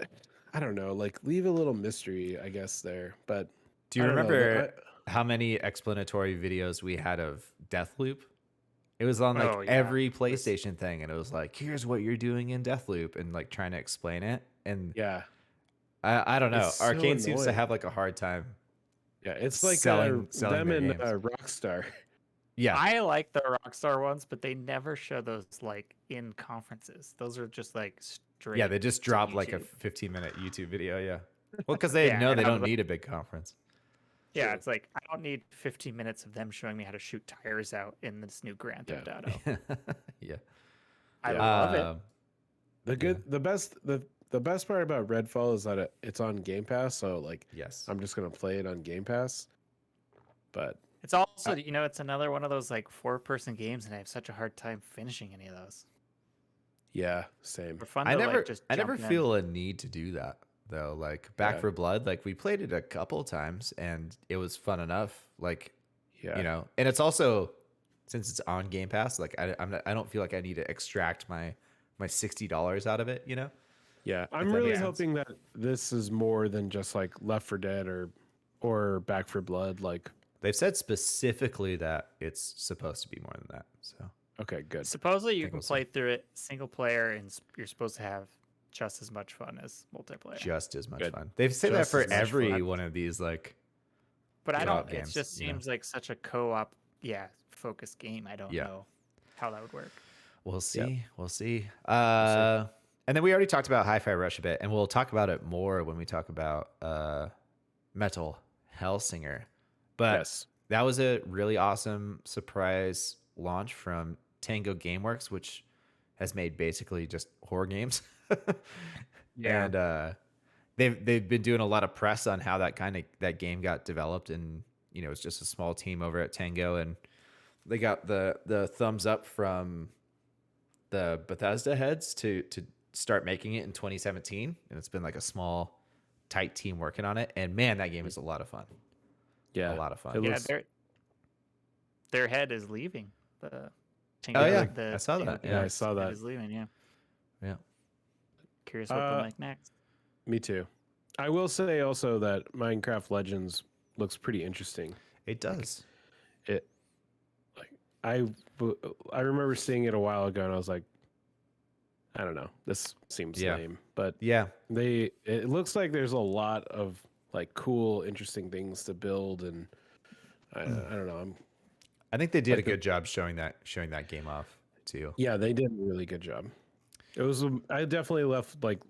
I don't know, like leave a little mystery, I guess there. But Do you I don't know. remember how many explanatory videos we had of Deathloop? It was on like Oh yeah, every this PlayStation thing, and it was like, here's what you're doing in Deathloop, and like trying to explain it. And Yeah, I don't it's know. so Arcane seems to annoying. have like a hard time Yeah, it's like selling them their and games. Rockstar. Yeah, I like the Rockstar ones, but they never show those like in conferences. Those are just like yeah, straight they just to drop like a YouTube. 15-minute YouTube video. Yeah, well, because they Yeah, know and they I was don't like, need a big conference. yeah, True. it's like I don't need 15 minutes of them showing me how to shoot tires out in this new Grand Yeah. Theft Auto. Yeah. I Yeah. love it. The best part about Redfall is that it's on Game Pass. So like, Yes. I'm just gonna play it on Game Pass. But It's also, it's another one of those like 4-person games, and I have such a hard time finishing any of those. yeah, same. They're fun I to never, like just I never jump in. feel a need to do that though. Like Back Yeah. for Blood, like we played it a couple times and it was fun enough. Like, Yeah, you know, and it's also since it's on Game Pass, like I don't feel like I need to extract my $60 out of it. You know? yeah. that I'm really makes sense. hoping that this is more than just like Left 4 Dead or Back for Blood. Like, They've said specifically that it's supposed to be more than that. So okay, good. Supposedly, you think can we'll see. play through it single player, and you're supposed to have just as much fun as multiplayer. just as much Good. fun. They've said that Just for as much every fun. one of these like But I co-op don't. It games, just you know? seems like such a co-op, focused game. I don't Yeah. know how that would work. We'll see. Yep. We'll see. And then we already talked about Hi-Fi Rush a bit, and we'll talk about it more when we talk about Metal Hellsinger. But Yes. that was a really awesome surprise launch from Tango Gameworks, which has made basically just horror games. Yeah. And they've been doing a lot of press on how that game got developed, and you know it's just a small team over at Tango, and they got the thumbs up from the Bethesda heads to start making it in 2017, and it's been like a small, tight team working on it. And man, that game is a lot of fun. Yeah. A lot of fun. It Yeah, looks- their head is leaving. The Oh, yeah. the I saw Tango that. Yeah, I Games saw head that. is leaving. Yeah, Yeah. curious what they'll make next. Me too. I will say also that Minecraft Legends looks pretty interesting. It does. It like I remember seeing it a while ago and I was like, I don't know, this seems Yeah. lame. But Yeah. it looks like there's a lot of like cool, interesting things to build, and I don't know. I think they did Like a good job showing that game off too. Yeah, they did a really good job. It was I definitely left like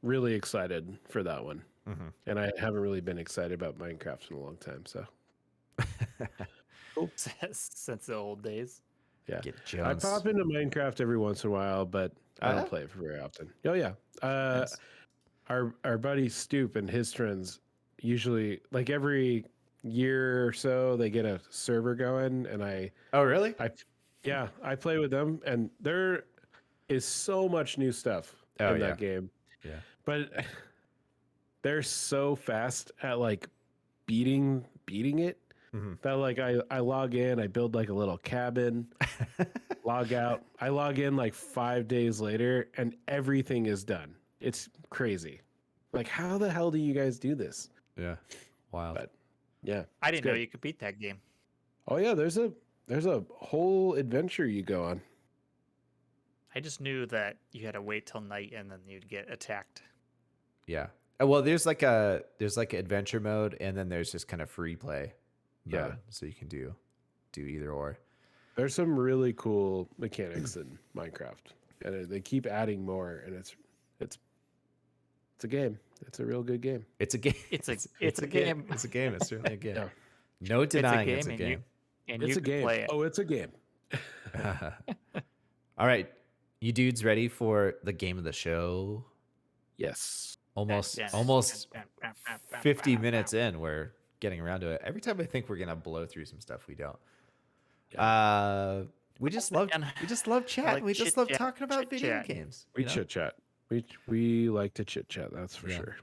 really excited for that one. Mhm. And I haven't really been excited about Minecraft in a long time, so Since the old days. yeah. Get I Jones. pop into Minecraft every once in a while, but I don't yeah? play it for very often. Oh yeah. Nice. Our buddy Stoop and his friends usually like every year or so they get a server going, and Oh, really? I play with them, and there is so much new stuff Oh, in yeah. that game. Yeah. But they're so fast at like beating it Mhm. that like I log in, I build like a little cabin, log out. I log in like 5 days later and everything is done. It's crazy. Like, how the hell do you guys do this? Yeah. Wild. But yeah. I it's didn't know good. you could beat that game. Oh yeah, there's a whole adventure you go on. I just knew that you had to wait till night and then you'd get attacked. Yeah. Well, there's like adventure mode, and then there's just kind of free play mode, Yeah. so you can do either or. There's some really cool mechanics in Minecraft, and they keep adding more. And it's a game. It's a real good game. It's a game. It's a game. It's a game. It's certainly a game. Yeah. No denying it's a and game. and It's you a can game. play it. Oh, it's a game. All right, you dudes ready for the game of the show? Yes. Almost Yes. 50 minutes in, we're getting around to it. Every time I think we're gonna blow through some stuff, we don't. We just love chat. like We just love chit-chat, talking about video chit-chat. games. We you know? chit chat. We like to chit chat. That's for Yeah. sure.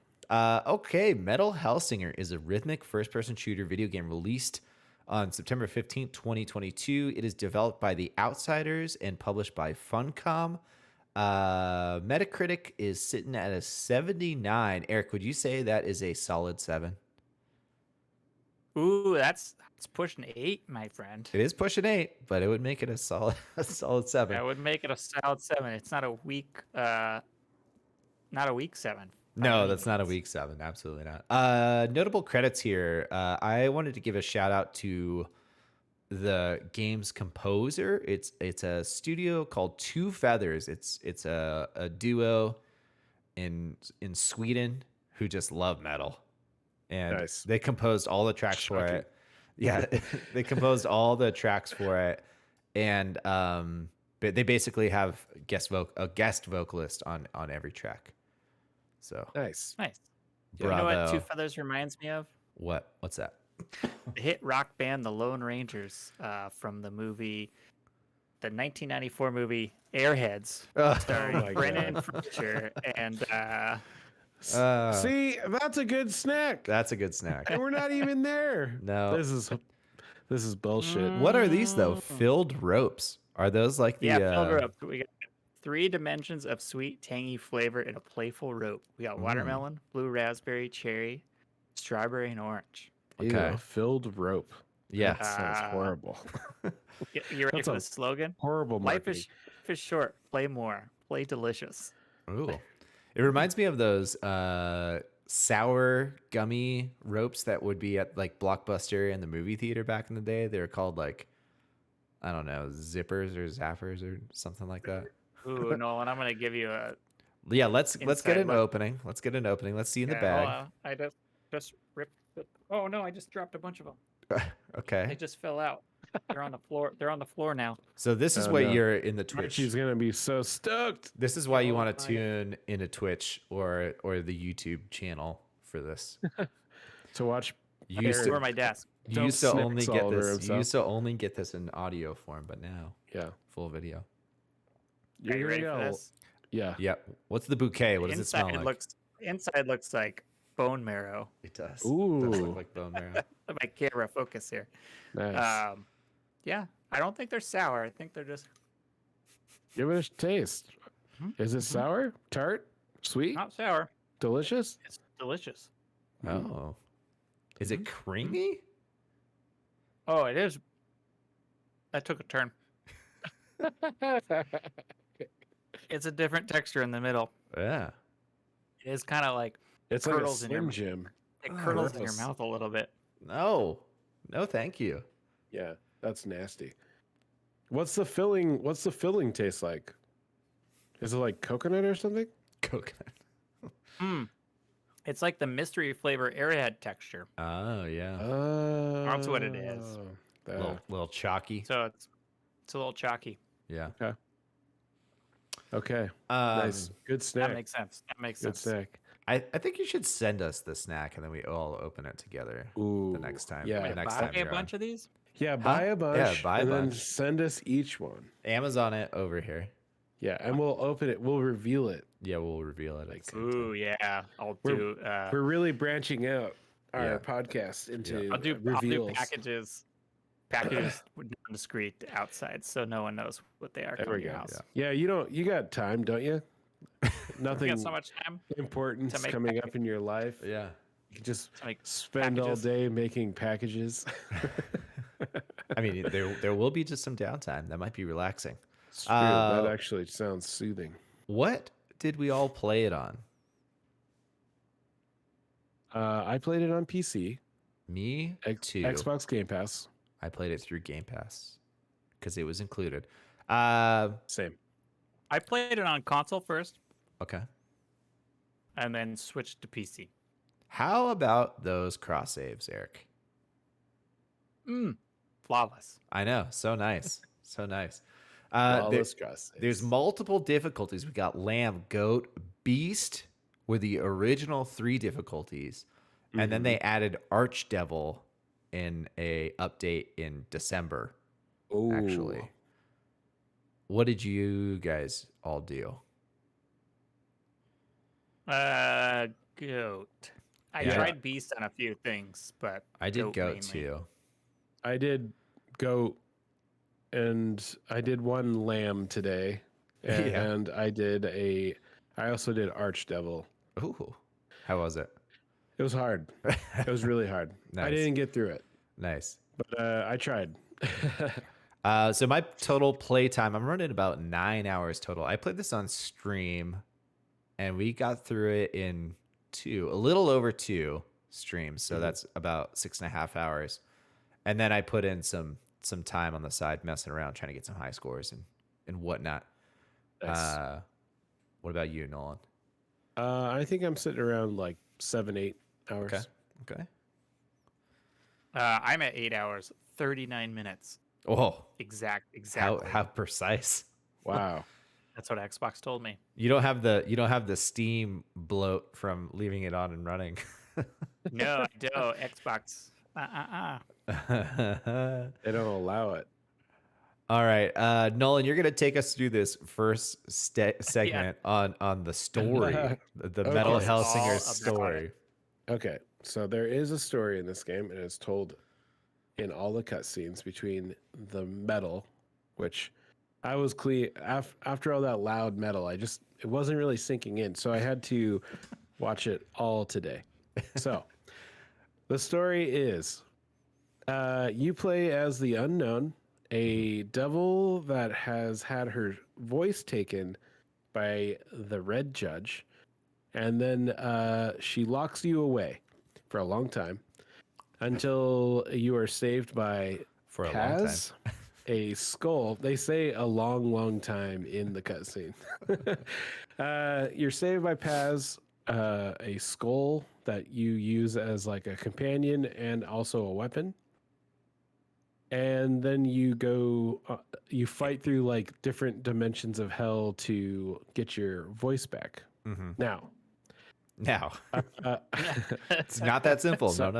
Okay, Metal Hellsinger is a rhythmic first-person shooter video game released on September 15th, 2022. It is developed by The Outsiders and published by Funcom. Metacritic is sitting at a 79. Eric, would you say that is a solid 7? Ooh, that's pushing 8, my friend. It is pushing 8, but it would make it a solid a solid 7. That would make it a solid 7. It's not a weak 7. by No, any that's not a means. week 7. Absolutely not. Notable credits here. I wanted to give a shout out to the game's composer. It's a studio called Two Feathers. It's a duo in Sweden who just love metal, and Nice. they composed all the tracks for Shocking. it. Yeah, they composed all the tracks for it, and but they basically have a guest vocalist on every track. So Nice. Nice. bravo. You know what Two Feathers reminds me of? What's that? The hit rock band The Lone Rangers from the 1994 movie Airheads, starring my Brendan God. Fraser and See, that's a good snack. That's a good snack. And we're not even there. No. This is bullshit. What are these though? Filled ropes. Are those like the filled rope. We got 3 dimensions of sweet, tangy flavor in a playful rope. We got watermelon, blue raspberry, cherry, strawberry, and orange. Okay. Ew, filled rope. Yeah. That sounds horrible. You ready That's for a the slogan? Horrible Life marketing. is short. Play more. Play delicious. Ooh. It reminds me of those sour gummy ropes that would be at like Blockbuster and the movie theater back in the day. They were called like, I don't know, zippers or zappers or something like that. Ooh, Nolan, I'm gonna give you a. Yeah, let's get Inside an look. opening. Let's get an opening. Let's see in the Yeah, hold bag. on. I just ripped. Oh no! I just dropped a bunch of them. They Okay. just fell out. They're on the floor. They're on the floor now. So this is Oh, what no. you're in the Twitch. She's gonna be so stoked. This is why you Oh want to my God. tune into Twitch or the YouTube channel for this. To watch. You They're used to, over my desk. you Dump used to only snacks get all over this. You himself. used to only get this in audio form, but now Yeah. full video. Are you ready for gonna go- this? Yeah. Yep. What's the bouquet? What does it smell like? Inside looks like bone marrow. It does. It does Ooh. look like bone marrow. Let my camera focus here. Nice. Yeah, I don't think they're sour. I think they're just Give it a taste. Is it sour, tart, sweet, not sour. delicious? It's delicious. Oh. Is it creamy? Oh, it is. That took a turn. It's a different texture in the middle. Yeah. It is kind of like It's like a Curdles in your Slim mouth. Jim. it curdles in your gross. mouth a little bit. No. No, thank you. Yeah, that's nasty. What's the filling taste like? Is it like coconut or something? Coconut. It's like the mystery flavor airhead texture. Oh, yeah. That's what it is. Little chalky. So it's a little chalky. Yeah. Okay. Nice. Good snack. That makes sense. That makes Good sense. snack. I think you should send us the snack and then we all open it together Ooh. the next time. Yeah. The Wait, next buy time a you're on. bunch of these? Yeah, buy a bunch. Yeah, buy a and then bunch. send us each one. Amazon it over here. Yeah, and we'll open it. We'll reveal it. Yeah, we'll reveal it. At the same time. Ooh, yeah. I'll We're- do. We're really branching out our Yeah. podcast into I'll do reveals. packages discreet outside, so no one knows what they are There coming we to your go. house. Yeah, you got time, don't you? We Nothing got so much time important to make coming up in your life. Yeah. You can just to make spend all packages. day making packages. I mean, there will be just some downtime. That might be relaxing. It's true. That actually sounds soothing. What did we all play it on? I played it on PC, Me too. Xbox Game Pass. I played it through Game Pass because it was included. Same. I played it on console first, Okay. and then switched to PC. How about those cross saves, Eric? Flawless. I know, so nice, so nice. Flawless cross saves. There's multiple difficulties. We got Lamb, Goat, Beast were the original 3 difficulties, and then they added Archdevil in a update in December. Actually, Ooh. what did you guys all do? Goat. I Yeah. tried Beast on a few things, but I did Goat mainly. too. I did goat, and I did one lamb today, Yeah. and I also did Archdevil. Ooh. How was it? It was hard. It was really hard. I Nice. didn't get through it, Nice. but I tried. So my total play time, I'm running about 9 hours total. I played this on stream, and we got through it in a little over 2 streams. So that's about 6.5 hours. And then I put in some time on the side, messing around, trying to get some high scores and whatnot. Nice. What about you, Nolan? I think I'm sitting around like 7-8 hours. Okay. I'm at 8 hours, 39 minutes. Oh, Exactly. how precise. Wow. That's what Xbox told me. You don't have the Steam bloat from leaving it on and running. No, I don't. Xbox. They don't allow it. All right, Nolan, you're gonna take us through this first segment on the story, the Metal Okay. Hellsinger All about story. Okay, so there is a story in this game, and it's told in all the cutscenes between the metal, which I was clean after all that loud metal. It wasn't really sinking in, so I had to watch it all today. So the story is, you play as the Unknown, a devil that has had her voice taken by the Red Judge, and then she locks you away for a long time until you are saved by For a long time. Paz, a skull. They say a long, long time in the cutscene. You're saved by Paz, a skull that you use as like a companion and also a weapon. And then you go, you fight through like different dimensions of hell to get your voice back. Now, it's not that simple. So-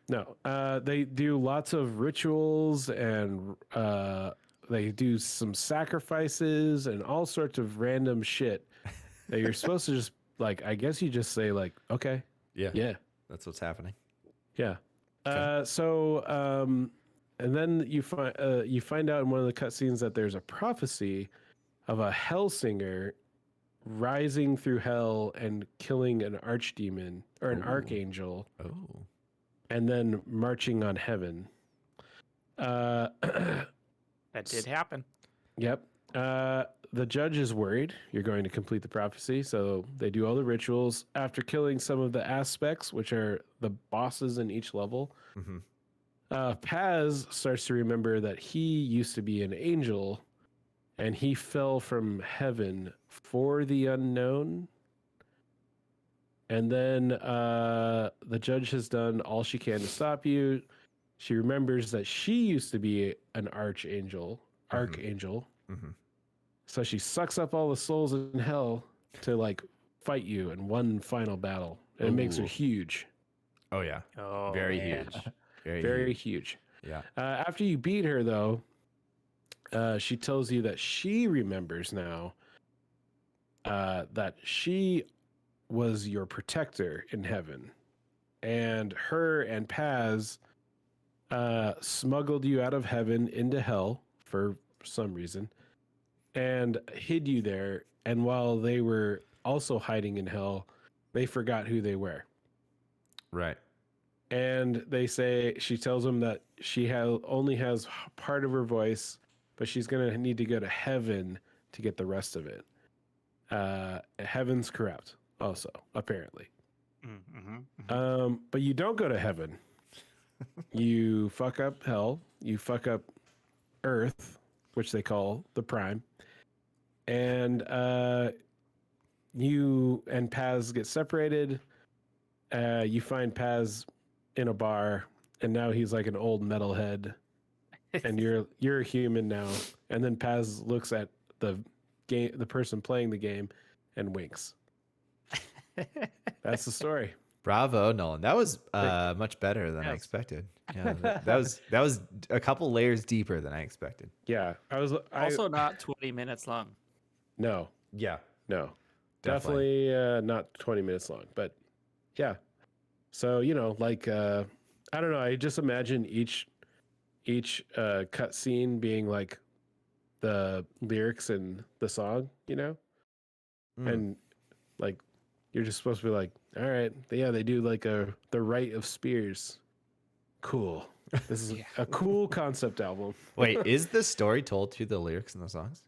No. They do lots of rituals and they do some sacrifices and all sorts of random shit that you're supposed to just like. I guess you just say like, okay, yeah, That's what's happening. yeah. Okay. And then you find out in one of the cutscenes that there's a prophecy of a Hellsinger rising through hell and killing an archdemon or an archangel, Oh. and then marching on heaven. That did happen. Yep. The judge is worried you're going to complete the prophecy, so they do all the rituals. After killing some of the aspects, which are the bosses in each level, Paz starts to remember that he used to be an angel, and he fell from heaven for the Unknown. And then the judge has done all she can to stop you. She remembers that she used to be an archangel. So she sucks up all the souls in hell to like fight you in one final battle. And it makes her Ooh. huge. Oh yeah. Oh, Very man. huge. Very huge. Yeah. After you beat her, though, she tells you that she remembers now that she was your protector in heaven. And her and Paz smuggled you out of heaven into hell for some reason and hid you there. And while they were also hiding in hell, they forgot who they were. Right. And she tells them that she only has part of her voice, but she's going to need to go to heaven to get the rest of it. Heaven's corrupt also, apparently. But you don't go to heaven. You fuck up hell. You fuck up Earth, which they call the Prime. And you and Paz get separated. You find Paz in a bar, and now he's like an old metalhead, and you're a human now. And then Paz looks at the person playing the game, and winks. That's the story. Bravo, Nolan. That was much better than I Yes. expected. Yeah, that was a couple layers deeper than I expected. Yeah, Also not 20 minutes long. no, Yeah. definitely not 20 minutes long, but yeah. So like I don't know. I just imagine each cutscene being like the lyrics in the song, Mm. and like you're just supposed to be like, all right, yeah, they do like the Rite of Spears. Cool. This is Yeah. a cool concept album. Wait, is the story told through the lyrics in the songs?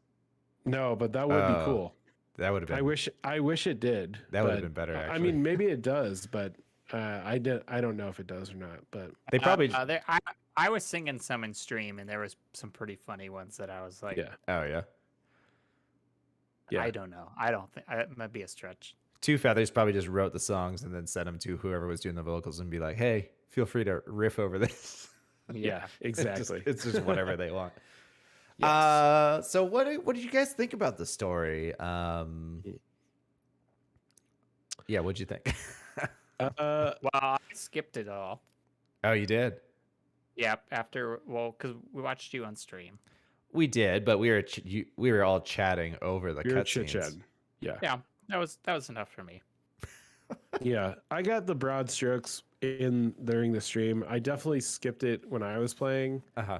No, but that would be Oh, cool. that would have been. I wish it did. That would have but, been better, I actually. mean, maybe it does, but I don't know if it does or not. But They probably. I was singing some in stream, and there was some pretty funny ones that I was like, yeah, Oh yeah. yeah. I don't know. I don't think it might be a stretch. Two Feathers probably just wrote the songs and then sent them to whoever was doing the vocals and be like, "Hey, feel free to riff over this." Yeah, exactly. It's just whatever they want. Yes. So what did you guys think about the story? Yeah, what'd you think? Uh, Well, I skipped it all. Oh, you did. Yeah, because we watched you on stream. We did, but we were all chatting over the you're chit cutscenes. chat. Yeah, Yeah, that was enough for me. yeah. I got the broad strokes in during the stream. I definitely skipped it when I was playing. Uh-huh.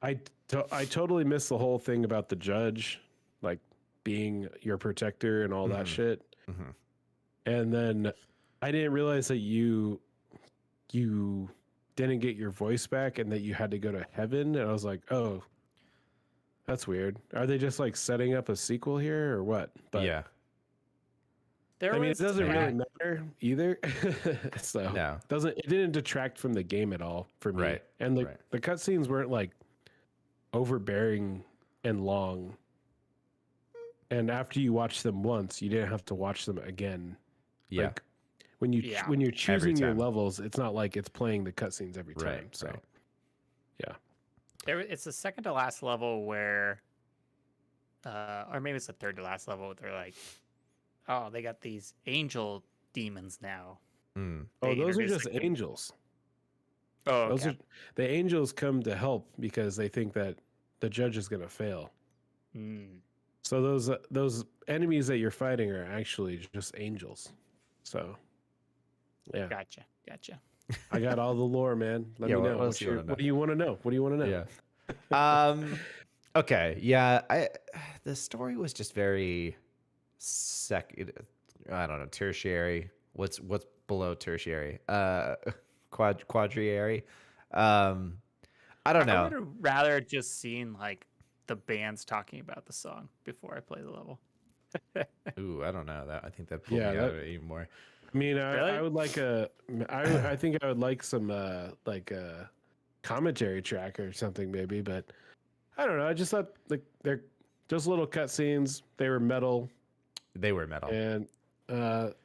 I totally missed the whole thing about the judge, like being your protector and all that shit. Mhm. And then I didn't realize that you didn't get your voice back and that you had to go to heaven. And I was like, oh, that's weird. Are they just like setting up a sequel here or what? But Yeah. There I mean, was it doesn't really matter either. So No. it didn't detract from the game at all for me. Right, And right. the cutscenes weren't like overbearing and long. And after you watch them once, you didn't have to watch them again. Yeah. Like when Yeah. when you're choosing your time. levels, it's not like it's playing the cutscenes every time. Right, So right. It's the second to last level where, or maybe it's the third to last level. They're like, oh, they got these angel demons now. Mm. oh, They those are introduced, just like, angels. Oh, Those okay. are the angels come to help because they think that the judge is going to fail. Mm. So those enemies that you're fighting are actually just angels. So yeah, Gotcha. I got all the lore, man. Let Yeah, me what know. else you wanna know? What do you want to know? What do you want to know? Yeah. Okay. Yeah. The story was just very I don't know, tertiary. What's below tertiary? Quadriary. I don't I know. would have rather just seen like the bands talking about the song before I play the level. Ooh, I don't know that. I think that pulled Yeah, me out that- of it even more. I mean, Really? I would like I think I would like some like a commentary track or something maybe, but I don't know. I just thought like they're just little cutscenes. They were metal They were metal. and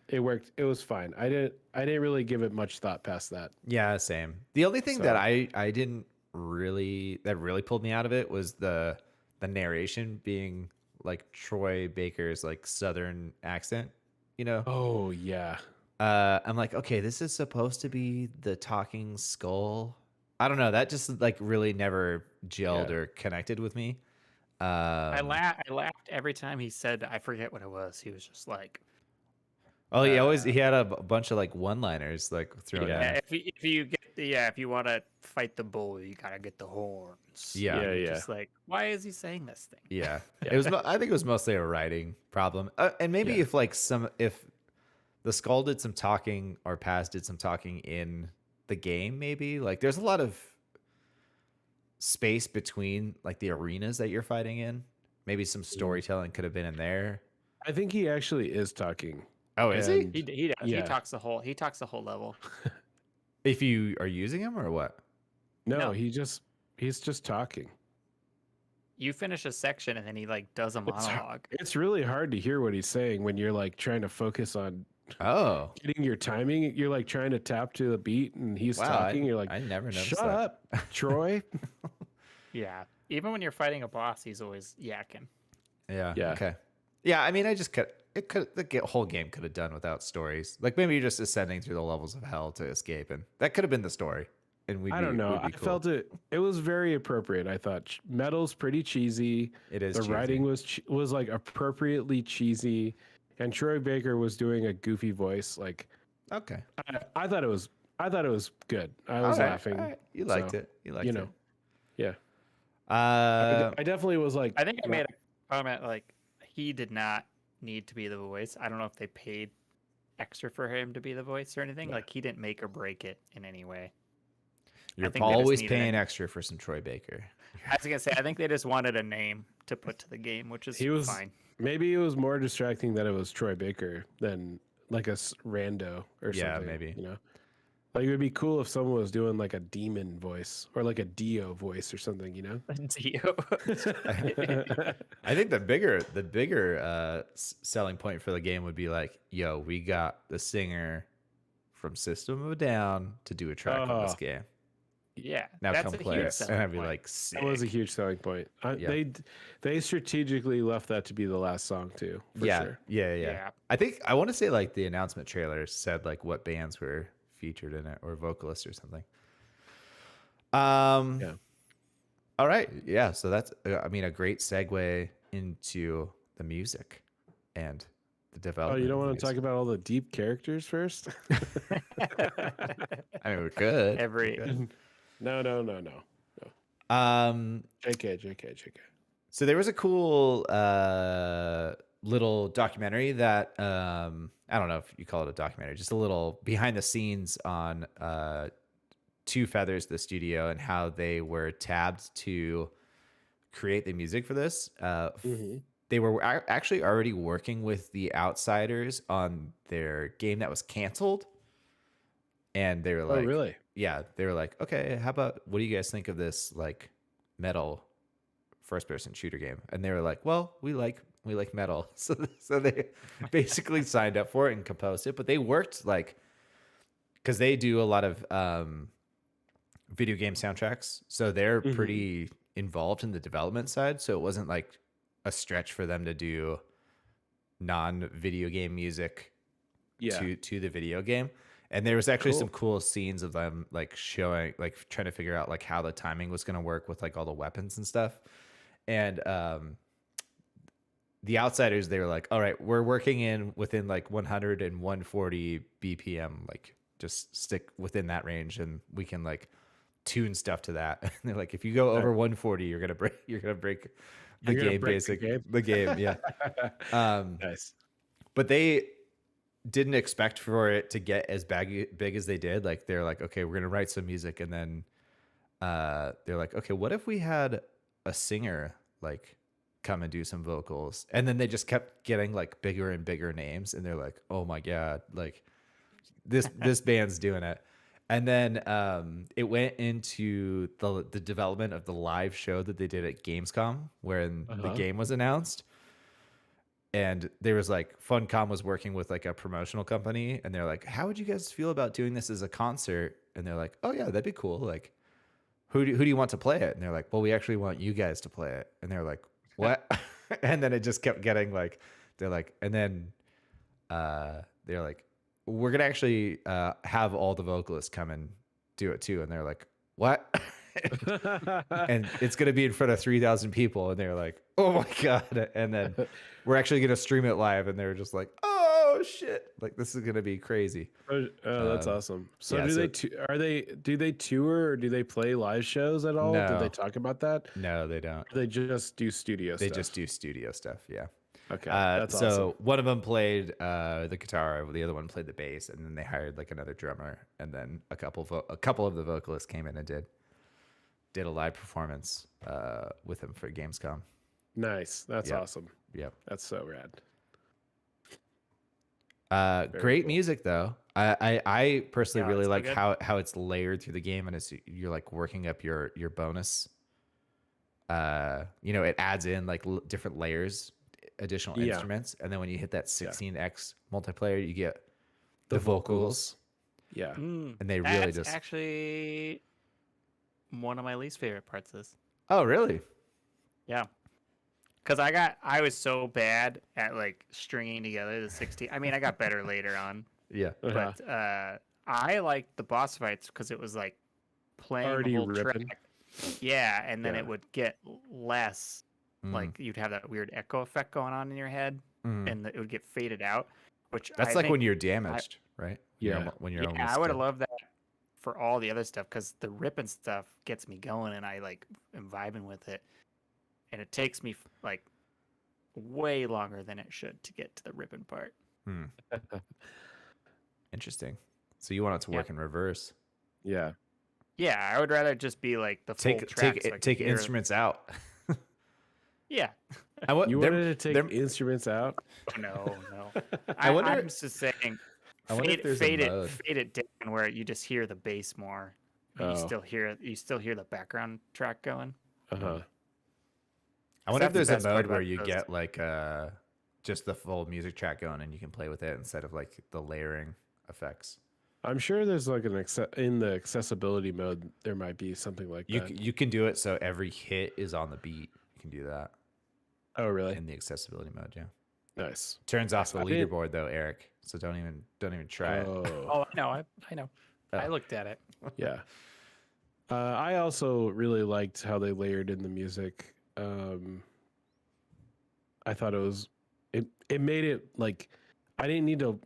it worked. It was fine. I didn't really give it much thought past that. Yeah, same. The only thing that So- I didn't really pulled me out of it was the narration being like Troy Baker's like southern accent, you know? Oh yeah. I'm like, okay, this is supposed to be the talking skull. I don't know. That just like really never gelled Yeah. or connected with me. I laughed every time he said, I forget what it was. He was just like, Oh, he had a bunch of like one-liners like thrown yeah, in. if you want to fight the bull, you gotta get the horns. Yeah. And you're Yeah. Just like, why is he saying this thing? Yeah, it was. I think it was mostly a writing problem, and maybe Yeah. if the skull did some talking or Paz did some talking in the game, maybe like there's a lot of space between like the arenas that you're fighting in. Maybe some storytelling could have been in there. I think he actually is talking. Oh, is he? And- He does. Yeah. He talks the whole level. If you are using him or what? No, No. he's just talking. You finish a section and then he like does a monologue. It's really hard to hear what he's saying when you're like trying to focus on Oh, getting your timing. You're like trying to tap to the beat and he's wow! talking. You're like, I never noticed shut that. up, Troy. Yeah. Even when you're fighting a boss, he's always yakking. Yeah. Yeah. Okay. Yeah. I mean, the whole game could have done without stories. Like maybe you're just ascending through the levels of hell to escape, and that could have been the story. And I don't know. I felt it was very appropriate. I thought metal's pretty cheesy. It is. The cheesy. writing was like appropriately cheesy, and Troy Baker was doing a goofy voice. Like Okay. I thought it was good. I was All right, laughing. all right. You liked so, it. You liked you it. know. Yeah. Uh, I definitely was like, I think I made a comment like he did not need to be the voice. I don't know if they paid extra for him to be the voice or anything. Yeah. Like he didn't make or break it in any way. you're think they just always needed paying it. extra for some Troy Baker. I was gonna say I think they just wanted a name to put to the game, which is he was fine. maybe it was more distracting that it was Troy Baker than like a rando or Yeah, something. maybe. You know, like it would be cool if someone was doing like a demon voice or like a Dio voice or something. You know. Dio. I think the bigger selling point for the game would be like, yo, we got the singer from System of a Down to do a track in this Oh. game. Yeah, Now that's come a play huge it. selling And I'd be point. like, sick. That was a huge selling point. Yeah. They strategically left that to be the last song too. For yeah, sure. yeah. Yeah. I want to say like the announcement trailer said like what bands were featured in it or vocalists or something. Yeah. All right. Yeah. So that's, I mean, a great segue into the music and the Oh, development. you don't of the want to talk music. about all the deep characters first? I mean, we could. Every No. Um, JK. So there was a cool little documentary that I don't know if you call it a documentary, just a little behind the scenes on Two Feathers, the studio, and how they were tabbed to create the music for this. They were actually already working with the Outsiders on their game that was canceled, and they were like, Oh, really? Yeah, they were like, okay, how about what do you guys think of this like metal first person shooter game? And they were like, well, we like metal. So they basically signed up for it and composed it, but they worked like, cause they do a lot of video game soundtracks. So they're pretty involved in the development side. So it wasn't like a stretch for them to do non-video game music to the video game. And there was actually some cool scenes of them like showing, like trying to figure out like how the timing was going to work with like all the weapons and stuff. And the Outsiders, they were like, all right, we're working within like 100 and 140 BPM, like just stick within that range and we can like tune stuff to that. And they're like, if you go over 140, you're gonna break the game, yeah. Nice. But they didn't expect for it to get as big as they did. Like they're like, okay, we're gonna write some music, and then they're like, okay, what if we had a singer like come and do some vocals? And then they just kept getting like bigger and bigger names, and they're like, oh my god, like this band's doing it. And then it went into the development of the live show that they did at Gamescom, when the game was announced. And there was like Funcom was working with like a promotional company, and they're like, how would you guys feel about doing this as a concert? And they're like, oh yeah, that'd be cool. Like, who do you want to play it? And they're like, well, we actually want you guys to play it. And they're like, what? And then it just kept getting like, they're like, and then they're like, we're gonna actually have all the vocalists come and do it too. And they're like, what? And it's gonna be in front of 3,000 people. And they're like, oh my god. And then we're actually gonna stream it live. And they're just like, oh shit, like this is gonna be crazy. Oh, that's awesome. So yeah, do they tour or do they play live shows at all? No. Did they talk about that? No, they don't. Or they just do studio They stuff? just do studio stuff. Yeah. Okay, that's awesome. One of them played the guitar, the other one played the bass, and then they hired like another drummer, and then a couple of the vocalists came in and did a live performance with him for Gamescom. Nice. That's awesome. Yep. That's so rad. Great cool. music though. I personally really it's so like good. how it's layered through the game, and you're like working up your bonus. It adds in like different layers, additional instruments, and then when you hit that 16x multiplayer, you get the vocals, Yeah. and they really That's just actually one of my least favorite parts of this. Oh, really? Yeah. Because I was so bad at like stringing together the 16. I mean, I got better later on, Yeah. but I liked the boss fights because it was like playing Already the whole ripping. track. Yeah, and then Yeah. it would get less. Like you'd have that weird echo effect going on in your head, and it would get faded out. Which That's I like think when you're damaged, right? Yeah. When you're yeah, almost I would dead. have loved that for all the other stuff because the ripping stuff gets me going and I like am vibing with it, and it takes me like way longer than it should to get to the ripping part. Hmm. Interesting. So you want it to work in reverse? Yeah. Yeah, I would rather just be like the full track. So I can Take hear- instruments out. Yeah. You wanted to take instruments out? No. I wonder- I'm just saying. I wonder if there's a mode. Fade it down where you just hear the bass more. And you still hear the background track going. Uh-huh. I wonder if that's the there's a best part mode where about you those. get like just the full music track going and you can play with it instead of like the layering effects. I'm sure there's like in the accessibility mode there might be something like that. You can do it so every hit is on the beat. You can do that Oh, really? in the accessibility mode. Yeah. Nice. Turns off the I didn't- leaderboard though, Eric. So don't even try it. Oh, Oh, I know. I looked at it. yeah. I also really liked how they layered in the music. I thought it made it like I didn't need to.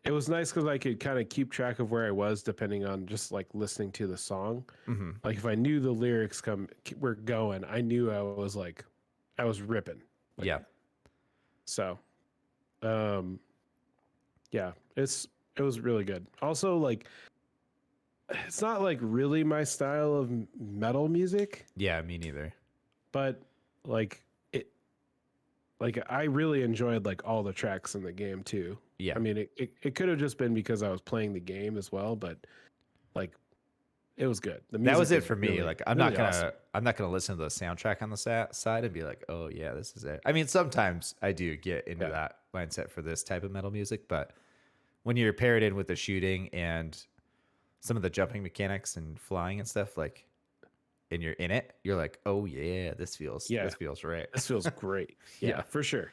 It was nice because I could kind of keep track of where I was depending on just like listening to the song. Mm-hmm. Like if I knew the lyrics were going, I knew I was ripping. Like, Yeah. So, yeah, it was really good. Also, like, it's not like really my style of metal music, Yeah, me neither. but like I really enjoyed like all the tracks in the game too. Yeah. I mean, it could have just been because I was playing the game as well, but like it was good. The That music was it for me. really- Like I'm really not gonna awesome. I'm not gonna listen to the soundtrack on the side and be like, oh yeah, this is it. I mean, sometimes I do get into Yeah. that mindset for this type of metal music, but when you're paired in with the shooting and some of the jumping mechanics and flying and stuff, like, and you're in it, you're like, oh yeah, this feels right. This feels great. Yeah. Yeah, for sure.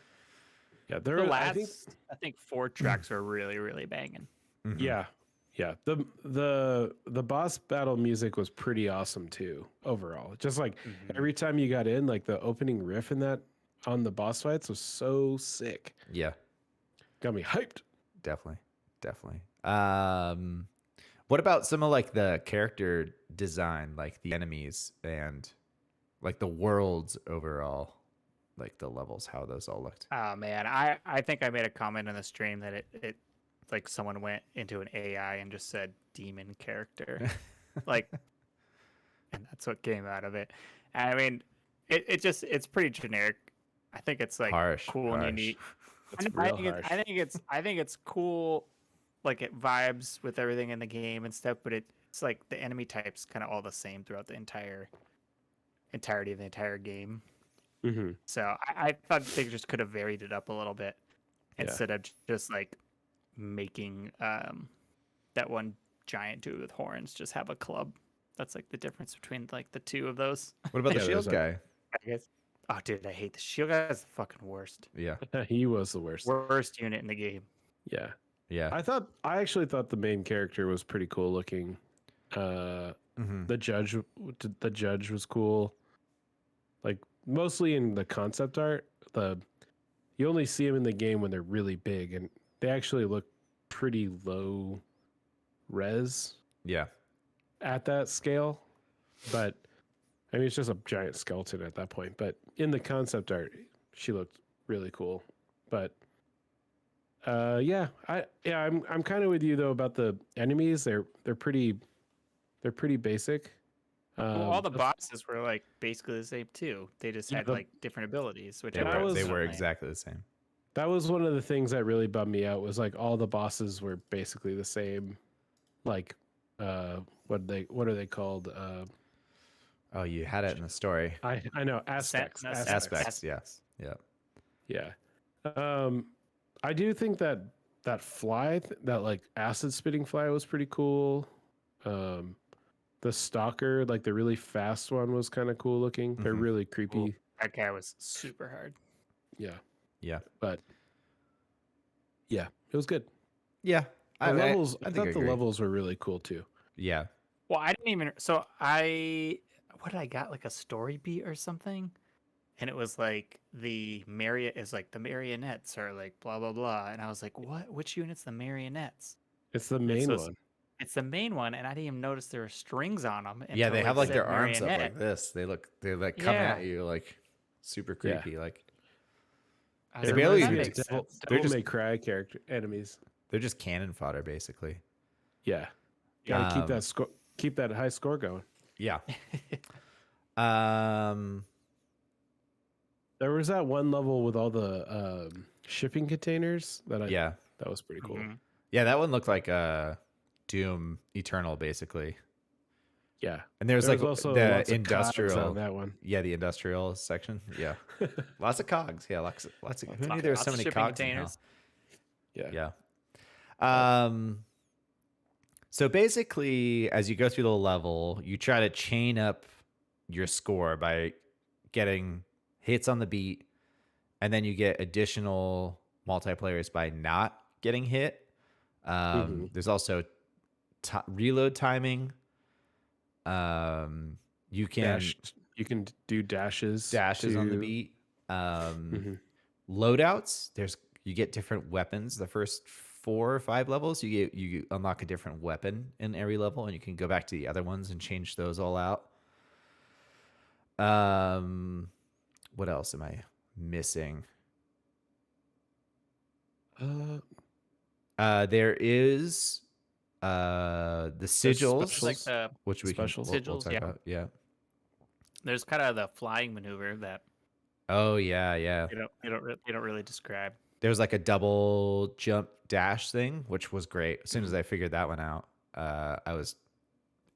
Yeah, there The are, last, I think 4 tracks are really, really banging. Mhm. Yeah. The boss battle music was pretty awesome too, overall. Just like every time you got in, like the opening riff in that on the boss fights was so sick. Yeah, Got me hyped. definitely. What about some of like the character design, like the enemies and like the worlds overall, like the levels, how those all looked? Oh man, I think I made a comment in the stream that it like someone went into an AI and just said demon character, like, and that's what came out of it. I mean, it's pretty generic. I think it's like cool and unique. It's I real think harsh. I think it's cool, like it vibes with everything in the game and stuff. But it's like the enemy types kind of all the same throughout the entirety of the entire game. Mm-hmm. So I thought they just could have varied it up a little bit Yeah. instead of just like making that one giant dude with horns just have a club. That's like the difference between like the two of those. What about the Yeah, shield there's a- guy? I guess. Oh, dude, I hate the shield guy. Is the fucking worst. Yeah, He was the worst. Worst unit in the game. Yeah. yeah. I actually thought the main character was pretty cool looking. Mhm. The judge was cool. Like mostly in the concept art, you only see them in the game when they're really big, and they actually look pretty low res Yeah, at that scale. But I mean, it's just a giant skeleton at that point. But in the concept art, she looked really cool. But I'm kind of with you though about the enemies. They're pretty basic. Well, all the bosses were like basically the same too. They just Yeah, had like different abilities, which they I were was they were like, exactly the same. That was one of the things that really bummed me out. Was like all the bosses were basically the same. Like, what are they called? Oh, you had it in the story. I know aspects. no, Aspects, yes, yeah. Yeah. I do think that fly, that like acid spitting fly was pretty cool. The stalker, like the really fast one, was kind of cool looking. They're Mhm. really creepy. Ooh. that guy was super hard. Yeah. Yeah. But yeah, it was good. Yeah. The levels, I think thought the agree. levels were really cool too. Yeah. Well, I didn't even. So what did I got? Like a story beat or something, and it was like the marionettes are like blah blah blah, and I was like, what? Which unit's the marionettes? It's the main so it's- one. it's the main one, and I didn't even notice there were strings on them. Yeah, they have like their said arms up marionette. like this. They like come at Yeah. you like super Yeah. creepy. Like I They was like, barely that even- makes Devil, sense. they're Devil just- May Cry character enemies. they're just cannon fodder basically. Yeah, gotta keep Um, that score, keep that high score going. Yeah. Um. There was that one level with all the shipping containers that Yeah. that was pretty cool. Mhm. Yeah, that one looked like Doom Eternal basically. Yeah, And there's like also the lots of cogs industrial on that one. Yeah, the industrial section. Yeah. Lots of cogs. Yeah, lots of who knew there was Lots so of many shipping cogs in hell? containers. Yeah. So basically, as you go through the level, you try to chain up your score by getting hits on the beat, and then you get additional multiplayers by not getting hit. There's also reload timing. You can You can do dashes on the to- beat. Mhm. Loadouts. You get different weapons. The first 4 or 5 levels, you unlock a different weapon in every level, and you can go back to the other ones and change those all out. What else am I missing? There is the sigils, It's like the which we can specials. we'll Sigils, talk yeah. about. Yeah. there's kind of the flying maneuver that Oh yeah. they don't really describe. There was like a double jump dash thing, which was great. As soon as I figured that one out, I was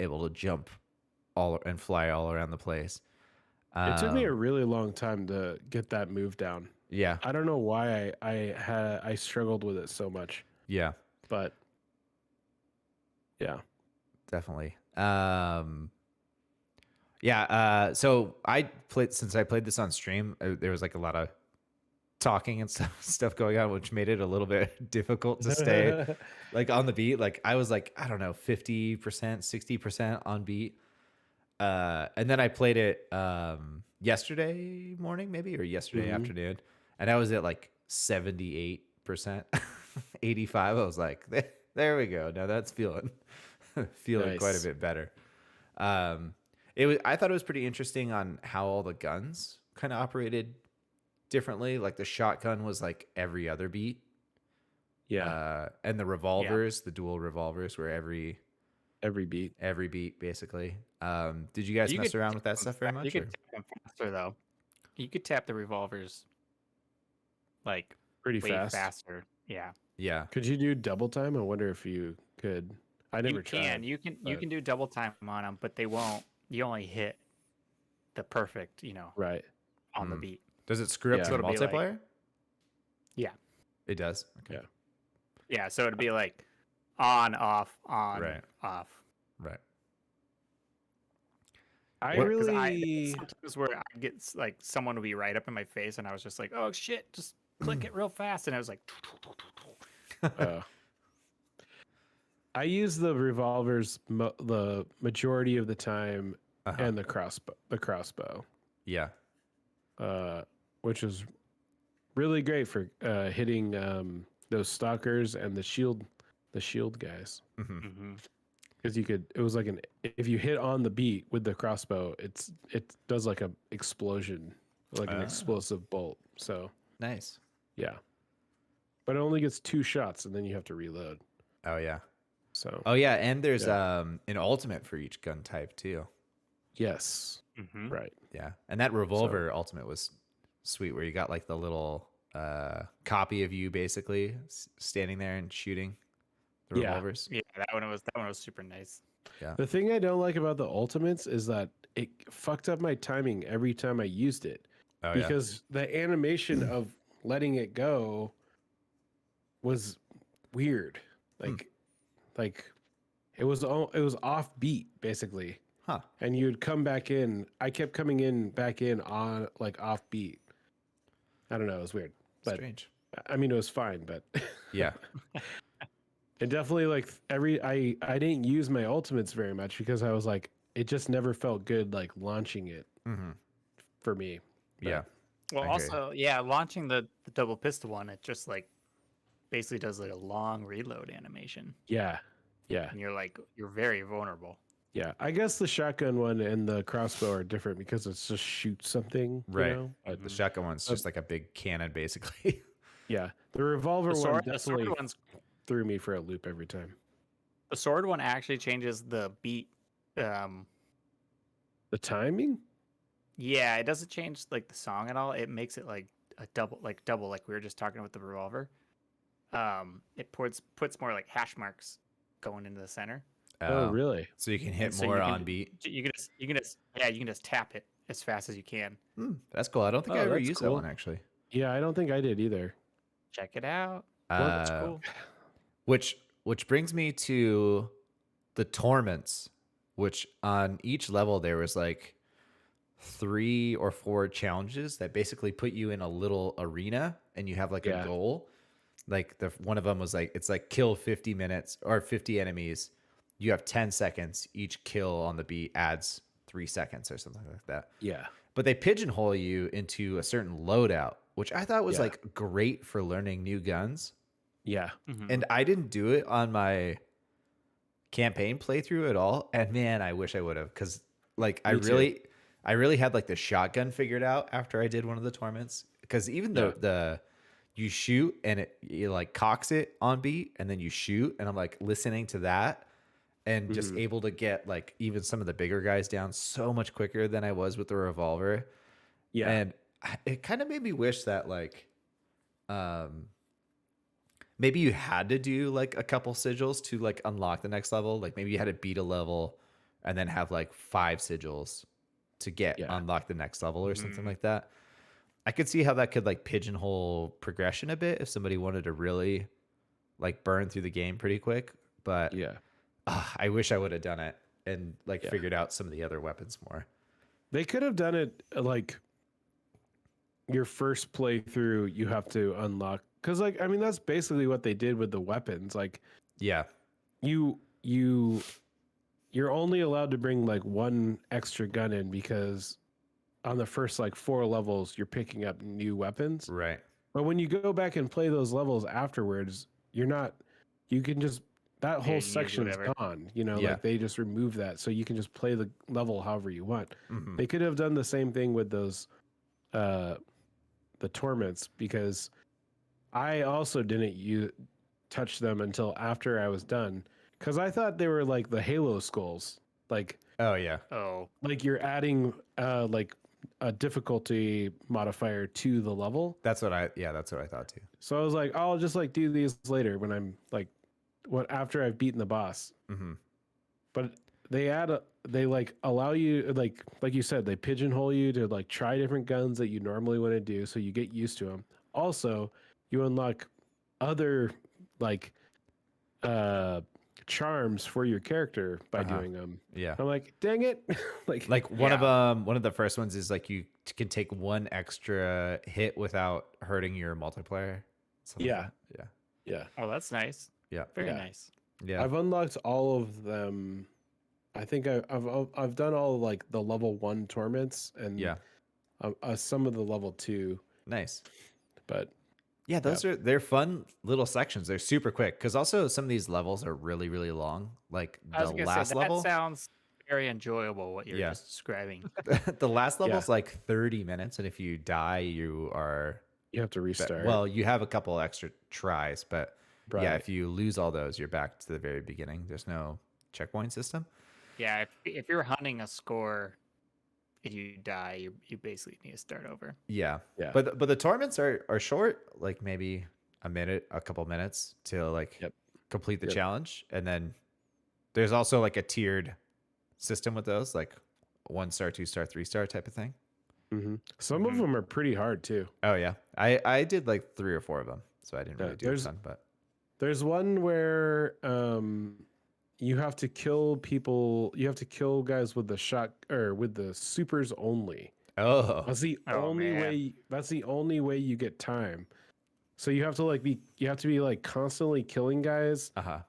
able to jump and fly all around the place. It took me a really long time to get that move down. Yeah, I don't know why I struggled with it so much, yeah, but yeah. definitely. So I played this on stream. There was like a lot of talking and stuff going on, which made it a little bit difficult to stay like on the beat. Like I was like, I don't know, 50%, 60% on beat. And then I played it yesterday morning, maybe, or yesterday afternoon, and I was at like 78%, 85. I was like, there we go. Now that's feeling quite a Nice. bit better. I thought it was pretty interesting on how all the guns kind of operated differently. Like the shotgun was like every other beat. Yeah, And the revolvers, the dual revolvers, were every beat. beat basically. Did you guys mess around with that stuff very much? You could or- tap them faster though. You could tap the revolvers like Pretty way fast. faster. Yeah. Yeah. Could you do double time? I wonder if you could. I never You tried. can. You but- can do double time on them, but they won't. You only hit the perfect, Right. on the Mm. beat. Does it screw up Yeah. the So it'll be like- multiplayer? Yeah. It does. Okay. Yeah. Yeah, so it'd be like on, off, on, Right. off. Right. I What- 'Cause really. sometimes where I get like someone would be right up in my face, and I was just like, "Oh shit, just click it real fast," and I was like, I use the revolvers the majority of the time, Uh-huh. and the crossbow, Yeah. which is really great for hitting those stalkers and the shield guys. Hmm. Mhm. Because it was like if you hit on the beat with the crossbow, it does like a explosion, like an Ah. explosive bolt. So Nice. yeah, but it only gets 2 shots, and then you have to reload. Oh yeah. So Oh yeah. And there's an ultimate for each gun type too. yes, Mhm. right. Yeah. And that revolver ultimate was sweet, where you got like the little copy of you basically standing there and shooting the Yeah. revolvers. Yeah, that one was super nice. The thing I don't like about the ultimates is that it fucked up my timing every time I used it, Oh because the animation of letting it go was weird. Like it was off beat basically, Huh. and you'd come back in. I kept coming back in on like off beat. I don't know. It was weird, but Strange. I mean it was fine. But Yeah. it definitely like I didn't use my ultimates very much because I was like it just never felt good like launching it Hmm. for me. But- Yeah. Well, I agree. also, yeah, launching the double pistol one, it just like basically does like a long reload animation. Yeah. Yeah. and you're very vulnerable. Yeah. I guess the shotgun one and the crossbow are different because it's just shoot something, you Right. know? The shotgun one's just like a big cannon, basically. Yeah. The revolver The one sword definitely one's threw me for a loop every time. the sword one actually changes the beat. The timing? Yeah, it doesn't change like the song at all. It makes it like a double, like we were just talking with the revolver. It puts more like hash marks going into the center. Oh, really? So you can hit And so more you can- on beat. You can just tap it as fast as you can. That's cool. I don't think I Oh, ever that's used that cool. one actually. Yeah, I don't think I did either. Check it out. That's Uh, Cool. which brings me to the torments, which on each level there was like 3 or 4 challenges that basically put you in a little arena and you have like Yeah. a goal. Like one of them was like it's like kill 50 minutes or 50 enemies. You have 10 seconds. Each kill on the beat adds 3 seconds or something like that. Yeah. But they pigeonhole you into a certain loadout, which I thought was Yeah. like great for learning new guns. Yeah. And I didn't do it on my campaign playthrough at all. And man, I wish I would have, because like I Me too. really had like the shotgun figured out after I did one of the torments. Because even though the you shoot and it like cocks it on beat, and then you shoot, and I'm like listening to that and just able to get like even some of the bigger guys down so much quicker than I was with the revolver. Yeah. And it kind of made me wish that like maybe you had to do like a couple sigils to like unlock the next level. Like maybe you had to beat a level and then have like 5 sigils to get unlock the next level or something like that. I could see how that could like pigeonhole progression a bit if somebody wanted to really like burn through the game pretty quick. But Yeah. I wish I would have done it and like figured out some of the other weapons more. They could have done it like your first playthrough, you have to unlock, because like I mean that's basically what they did with the weapons. Like Yeah. you're only allowed to bring like one extra gun in because on the first like 4 levels you're picking up new weapons. Right. But when you go back and play those levels afterwards, you can just that you whole can use section is whatever. gone. You know, Yeah. like they just remove that, so you can just play the level however you want. Mhm. They could have done the same thing with those, the torments, because I also didn't touch them until after I was done, because I thought they were like the Halo skulls, like Oh yeah. Oh, you're adding like a difficulty modifier to the level. That's what I thought too. So I was like, I'll just like do these later when I'm like, after I've beaten the boss. Mhm. But they like allow you, like you said, they pigeonhole you to like try different guns that you normally want to do, so you get used to them. Also, you unlock other like charms for your character by doing them. Yeah. I'm like, dang it, Like one of the first ones is like you can take 1 extra hit without hurting your multiplayer. Something like that. yeah. oh, that's nice. Yeah. Very Yeah. nice. Yeah. I've unlocked all of them. I think I've done all like the level 1 torments and Yeah. some of the level 2, Nice. but Yeah, they're fun little sections. They're super quick because also some of these levels are really, really long. Like I was the gonna last say, that level, sounds very enjoyable. What you're Yeah. just describing. the last level's like 30 minutes, and if you die, you are you have to restart. well, you have a couple extra tries, but yeah, Right. if you lose all those, you're back to the very beginning. There's no checkpoint system. Yeah, if you're hunting a score and you die, you basically need to start over. Yeah. Yeah. But the torments are short, like maybe a minute, a couple minutes to like Yep. complete the Yep. challenge. And then there's also like a tiered system with those, like 1-star, 2-star, 3-star type of thing. Some of them are pretty hard too. Oh yeah. I did like 3 or 4 of them, so I didn't Yeah, really do a ton, but There's one where you have to kill people. You have to kill guys with the shot or with the supers only. oh That's the only man. way. That's the only way you get time. So you have to be like constantly killing guys uh-huh.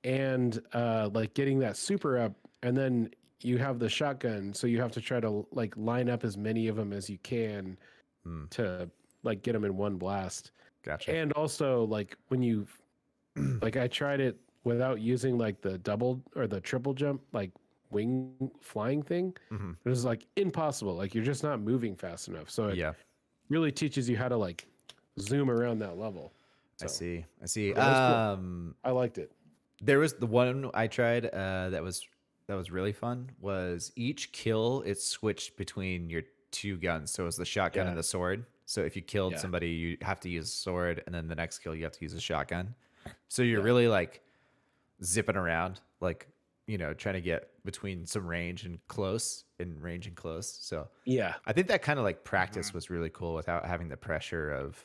and like getting that super up, and then you have the shotgun. So you have to try to like line up as many of them as you can to like get them in one blast. Gotcha. And also like when you like I tried it without using like the double or the triple jump, like wing flying thing, Hmm. it was like impossible. Like you're just not moving fast enough. So it Yeah, really teaches you how to like zoom around that level. I So see. I see. yeah, it was cool. I liked it. There was the one I tried that was really fun was each kill it switched between your two guns. So it was the shotgun Yeah. and the sword. So if you killed Yeah. somebody, you have to use a sword, and then the next kill you have to use a shotgun. So you're Yeah. really like zipping around, like trying to get between some range and close, So Yeah. I think that kind of like practice was really cool without having the pressure of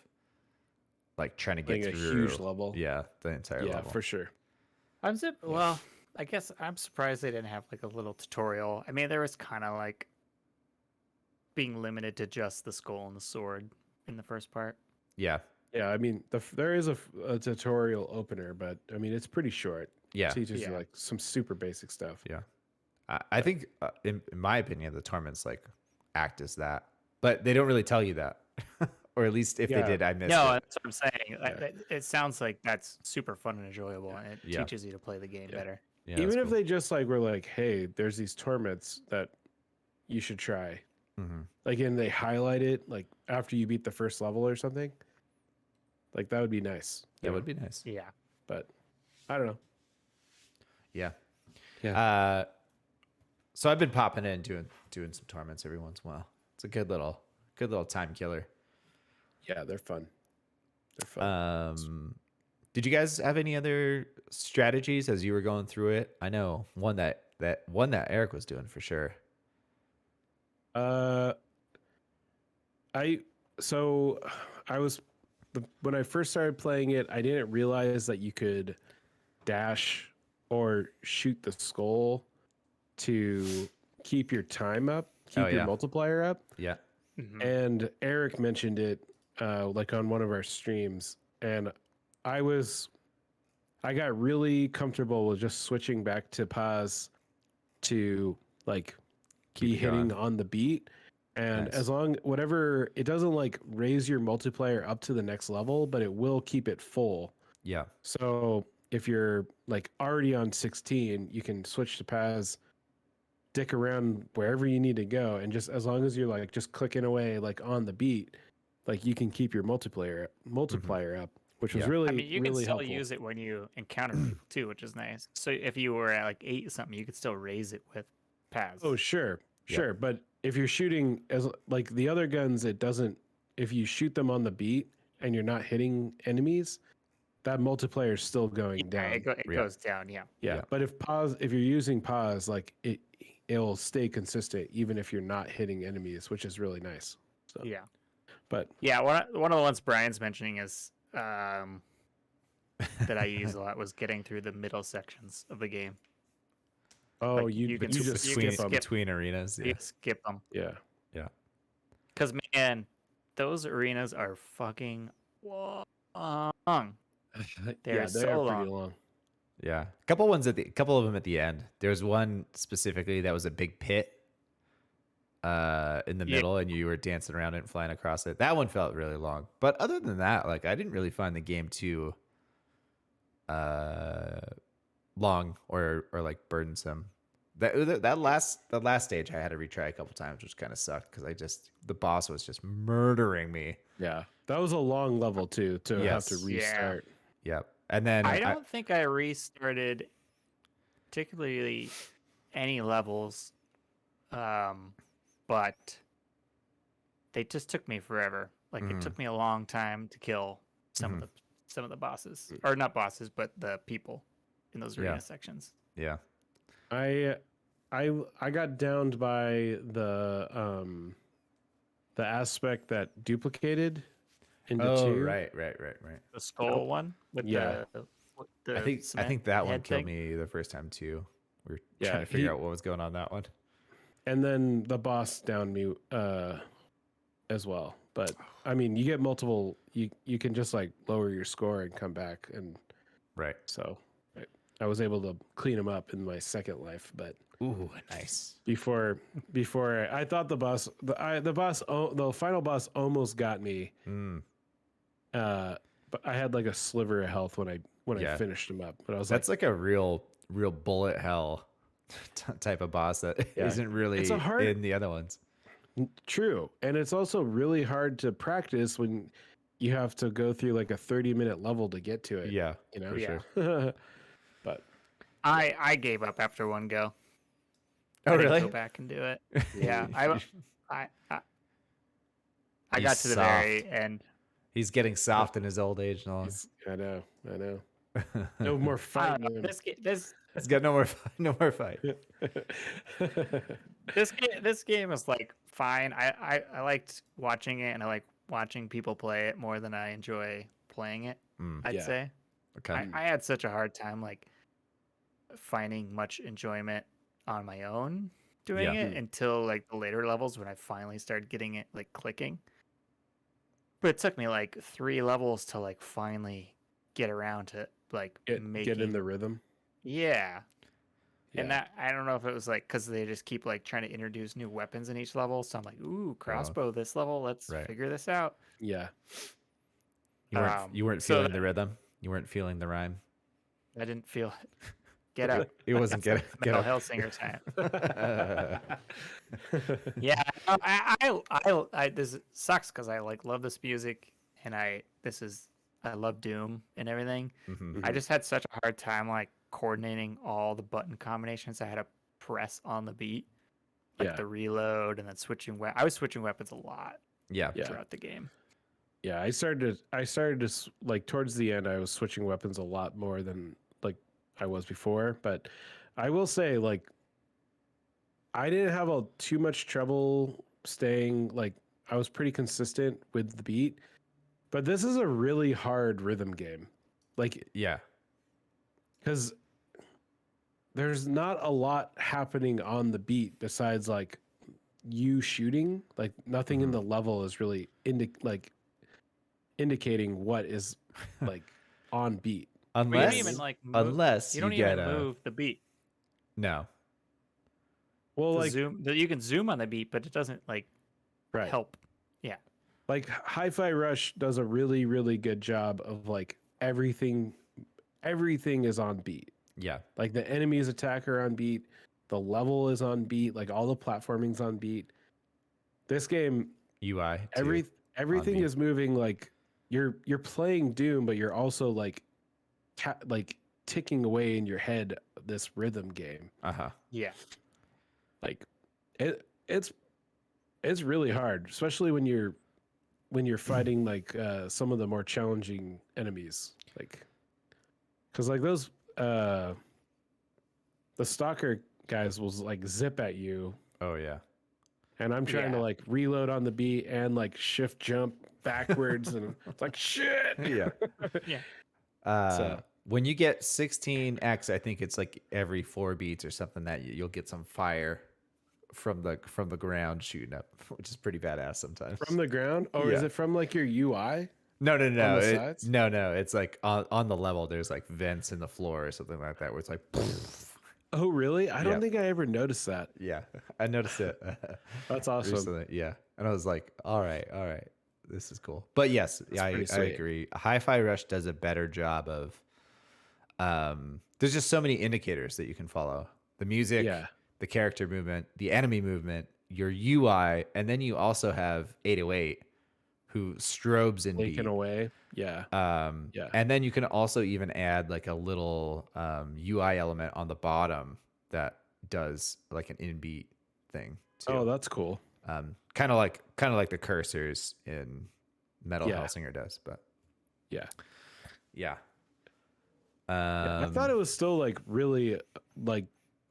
like trying to get Playing a through. huge level. Yeah, the entire Yeah, level. for sure. Well, I guess I'm surprised they didn't have like a little tutorial. I mean, there was kind of like being limited to just the skull and the sword in the first part. Yeah, Yeah, I mean, there is a tutorial opener, but I mean, it's pretty short. yeah, It teaches you Yeah. like some super basic stuff. yeah. I think, in my opinion, the torments like act as that, but they don't really tell you that, or at least if they Yeah. did, I missed No, it. that's what I'm saying. Yeah. It sounds like that's super fun and enjoyable, and it Yeah. teaches you to play the game better. Yeah, Even that's if cool. they just like were like, hey, there's these torments that you should try. Mhm. Like, and they highlight it like after you beat the first level or something. Like that would be nice. That would be nice. Yeah. But I don't know. Yeah. Yeah. So I've been popping in doing some torments every once in a while. It's a good little time killer. Yeah, they're fun. They're fun. Did you guys have any other strategies as you were going through it? I know one that Eric was doing for sure. When I first started playing it, I didn't realize that you could dash or shoot the skull to keep your time up, keep your yeah. multiplier up. Yeah. Mhm. And Eric mentioned it like on one of our streams, and I got really comfortable with just switching back to pause to like Keep be it hitting going. on the beat. And Nice. as long whatever it doesn't like raise your multiplier up to the next level, but it will keep it full. Yeah. So if you're like already on 16, you can switch to pause, dick around wherever you need to go, and just as long as you're like just clicking away like on the beat, like you can keep your multiplier up, which was Yeah. really I mean, you can really still helpful. use it when you encounter people too, which is nice. So if you were at like 8 something, you could still raise it with paths. Oh, sure. Yeah. Sure, but if you're shooting as like the other guns, it doesn't. If you shoot them on the beat and you're not hitting enemies, that multiplier is still going down. it Yeah. goes down. Yeah. Yeah, Yeah. but if you're using pause, like it'll stay consistent even if you're not hitting enemies, which is really nice. So, Yeah. but Yeah. One of the ones Brian's mentioning is that I use a lot was getting through the middle sections of the game. oh, Like, you you can just you skip can them. skip- between arenas. You Yeah. skip them Yeah, Yeah. because man, those arenas are fucking long. They're yeah, they so are pretty long. long. Yeah. Couple of them at the end. There's one specifically that was a big pit in the Yeah. middle, and you were dancing around it and flying across it. That one felt really long. But other than that, like I didn't really find the game too long or like burdensome. That last stage I had to retry a couple times, which kind of sucked because the boss was just murdering me. Yeah, that was a long level too to have to Yes. Yeah. restart. Yep. And then I don't think I restarted particularly any levels, but they just took me forever. Like it took me a long time to kill some of the bosses, or not bosses, but the people in those arena sections. yeah. I got downed by the aspect that duplicated into Oh, two. right. The skull one with Yeah. the I think cement that one head killed thing. me the first time too. We were Yeah, trying to figure out what was going on that one. And then the boss downed me as well. But I mean, you get multiple. You can just like lower your score and come back, and Right. so I was able to clean them up in my second life. But Ooh, nice. before I thought the final boss almost got me. Mm. But I had like a sliver of health when when I Yeah. finished him up. But I was That's like a real bullet hell type of boss that Yeah. isn't really It's a hard- in the other ones. true. And it's also really hard to practice when you have to go through like a 30-minute level to get to it. Yeah, You know? for Yeah. sure. But I gave up after one go. Oh, I didn't really? go back and do it. Yeah, I He's got to the very end. He's getting soft in his old age, Nolan. I know. No more I fighting. don't know, He's got no more fight. this game is like fine. I liked watching it, and I like watching people play it more than I enjoy playing it. I'd Yeah. say. Okay. I had such a hard time like finding much enjoyment on my own doing Yeah. it until like the later levels when I finally started getting it like clicking. But it took me like 3 levels to like finally get around to like Get making in the rhythm. yeah. Yeah. And that I don't know if it was like because they just keep like trying to introduce new weapons in each level. So I'm like, ooh, crossbow this level. Let's Right. figure this out. Yeah. You weren't so feeling the rhythm. You weren't feeling the rhyme. I didn't feel it. Get up. It wasn't That's get like up. Hellsinger time. Yeah, I this sucks because I like love this music and I love Doom and everything. Mhm. I just had such a hard time like coordinating all the button combinations I had to press on the beat, like Yeah. the reload and then switching. I was switching weapons a lot Yeah. Yeah. throughout the game. Yeah, I started to like towards the end I was switching weapons a lot more than like I was before, but I will say like I didn't have too much trouble staying like I was pretty consistent with the beat. But this is a really hard rhythm game. Like Yeah. cuz there's not a lot happening on the beat besides like you shooting. Like nothing in Mhm. the level is really indicating what is like on beat. But you don't Unless even like move, unless you don't get even move the beat. no. Well, The like zoom, you can zoom on the beat, but it doesn't like right. help. Yeah. Like Hi-Fi Rush does a really really good job of like everything is on beat. Yeah. Like the enemies attack are on beat, the level is on beat, like all the platforming's on beat. This game UI. everything beat. is moving like you're playing Doom, but you're also like like ticking away in your head this rhythm game. Uh-huh. Yeah. Like it's really hard, especially when you're fighting like some of the more challenging enemies, like because like those the stalker guys will like zip at you, Oh yeah. and I'm trying to Yeah. like reload on the beat and like shift jump backwards, and it's like shit. Yeah. Yeah. So- When you get 16x, I think it's like every 4 beats or something that you'll get some fire from the ground shooting up, which is pretty badass sometimes. From the ground? Or is Yeah. it from like your UI? No. the sides? No. It's like on the level. There's like vents in the floor or something like that, where it's like, Oh, really? I don't Yeah. think I ever noticed that. yeah. I noticed it That's awesome. recently. Yeah, and I was like, all right, this is cool. But yes, I pretty sweet. agree. Hi-Fi Rush does a better job of. There's just so many indicators that you can follow: the music, Yeah. the character movement, the enemy movement, your UI, and then you also have 808, who strobes in beat. Taken away. Yeah. Yeah. And then you can also even add like a little UI element on the bottom that does like an in beat thing too. Oh, that's cool. Kind of like the cursors in Metal Yeah. Hellsinger does, but Yeah. yeah. I thought it was still like really like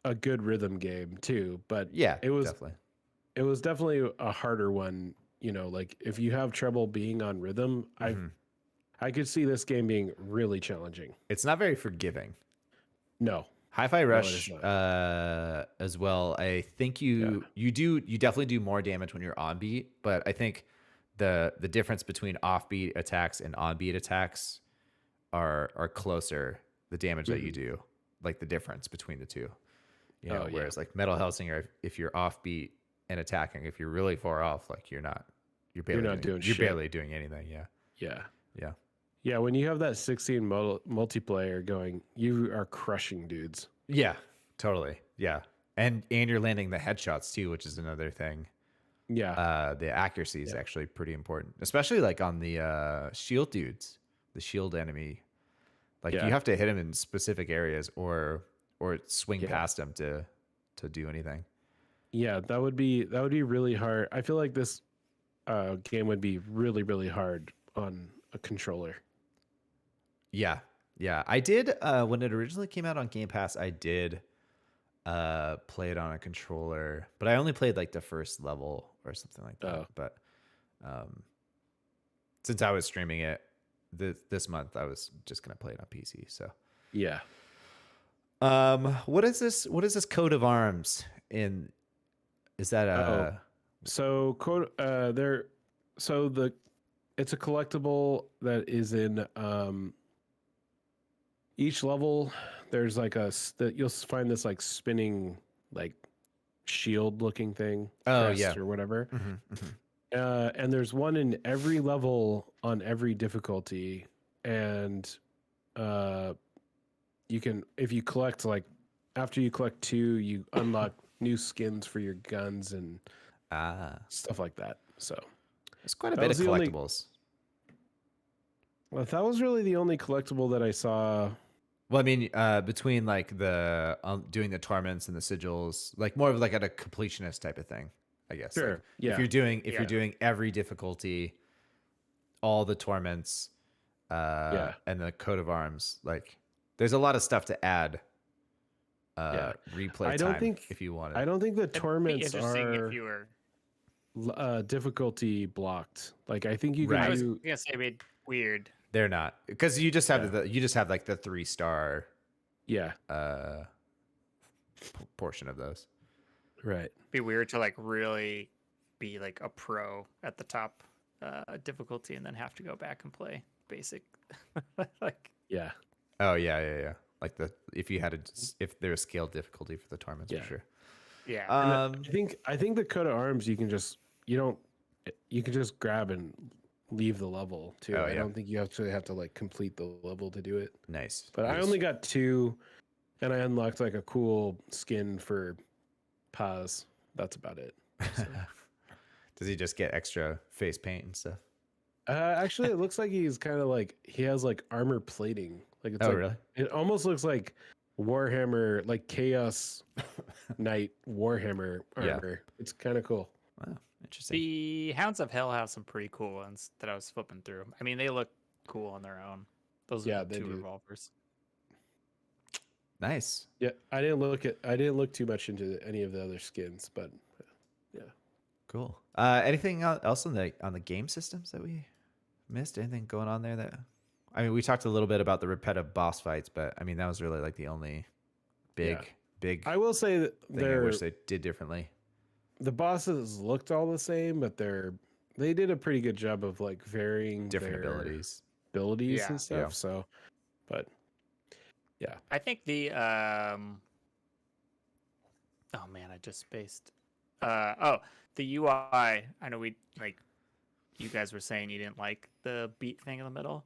a good rhythm game too, but yeah, it was definitely. it was definitely a harder one. You know, like if you have trouble being on rhythm, Mhm. I could see this game being really challenging. It's not very forgiving. No. Hi-Fi it Rush is as well. I think you definitely do more damage when you're on beat, but I think the difference between off-beat attacks and on-beat attacks are closer. The damage that you do, like the difference between the two. You know, Oh, yeah. whereas like Metal Hellsinger, if you're offbeat and attacking, if you're really far off, like you're barely not doing you're shit. barely doing anything. Yeah. Yeah. Yeah. Yeah, when you have that 16 multiplayer going, you are crushing dudes. Yeah, totally. Yeah. And you're landing the headshots too, which is another thing. Yeah. The accuracy is Yeah. actually pretty important, especially like on the shield dudes, the shield enemy. Like you Yeah. have to hit him in specific areas or swing Yeah. past him to do anything. Yeah, that would be really hard. I feel like this game would be really, really hard on a controller. Yeah. Yeah. I did when it originally came out on Game Pass, I did play it on a controller, but I only played like the first level or something like that. Oh. But since I was streaming it this month, I was just gonna play it on PC. So Yeah. what is this coat of arms in? Is that a So it's a collectible that is in each level. There's like you'll find this like spinning like shield looking thing, crest or whatever. And there's one in every level on every difficulty, and you can, if you collect, like after you collect 2, you unlock new skins for your guns and stuff like that. So it's quite a bit of collectibles. Well, that was really the only collectible that I saw. Well, I mean, between like the doing the torments and the sigils, like more of like a completionist type of thing, I guess. Sure. Like, Yeah. If you're doing every difficulty, all the torments, and the coat of arms, like there's a lot of stuff to add. Replay time if you want it. I don't think the torments interesting are if you were difficulty blocked. Like I think you can Right. I was do. gonna say it'd be weird. They're not, because you just have like the 3-star Yeah. portion of those. Right. Be weird to like really be like a pro at the top difficulty and then have to go back and play basic. Like Yeah. Oh yeah. Like if there was scaled difficulty for the torments, for sure. yeah. I think the coat of arms you can just grab and leave the level too. Oh, I yeah. don't think you actually have to like complete the level to do it. Nice. But I only got 2, and I unlocked like a cool skin for Paz. That's about it. So. Does he just get extra face paint and stuff? Actually, it looks like he's kind of like he has like armor plating. Like it's Really? It almost looks like Warhammer, like Chaos Knight Warhammer armor. It's kind of cool. Wow, interesting. The Hounds of Hell have some pretty cool ones that I was flipping through. I mean, they look cool on their own. Those are the 2 revolvers. Nice. Yeah, I didn't look too much into any of the other skins, but yeah. Cool. Anything else on the game systems that we missed? Anything going on there that? I mean, we talked a little bit about the repetitive boss fights, but I mean that was really like the only big. I will say that thing I wish they did differently. The bosses looked all the same, but they did a pretty good job of like varying Different their abilities and stuff. Yeah. So, but yeah, I think the oh man, I just spaced. The UI. I know you guys were saying you didn't like the beat thing in the middle.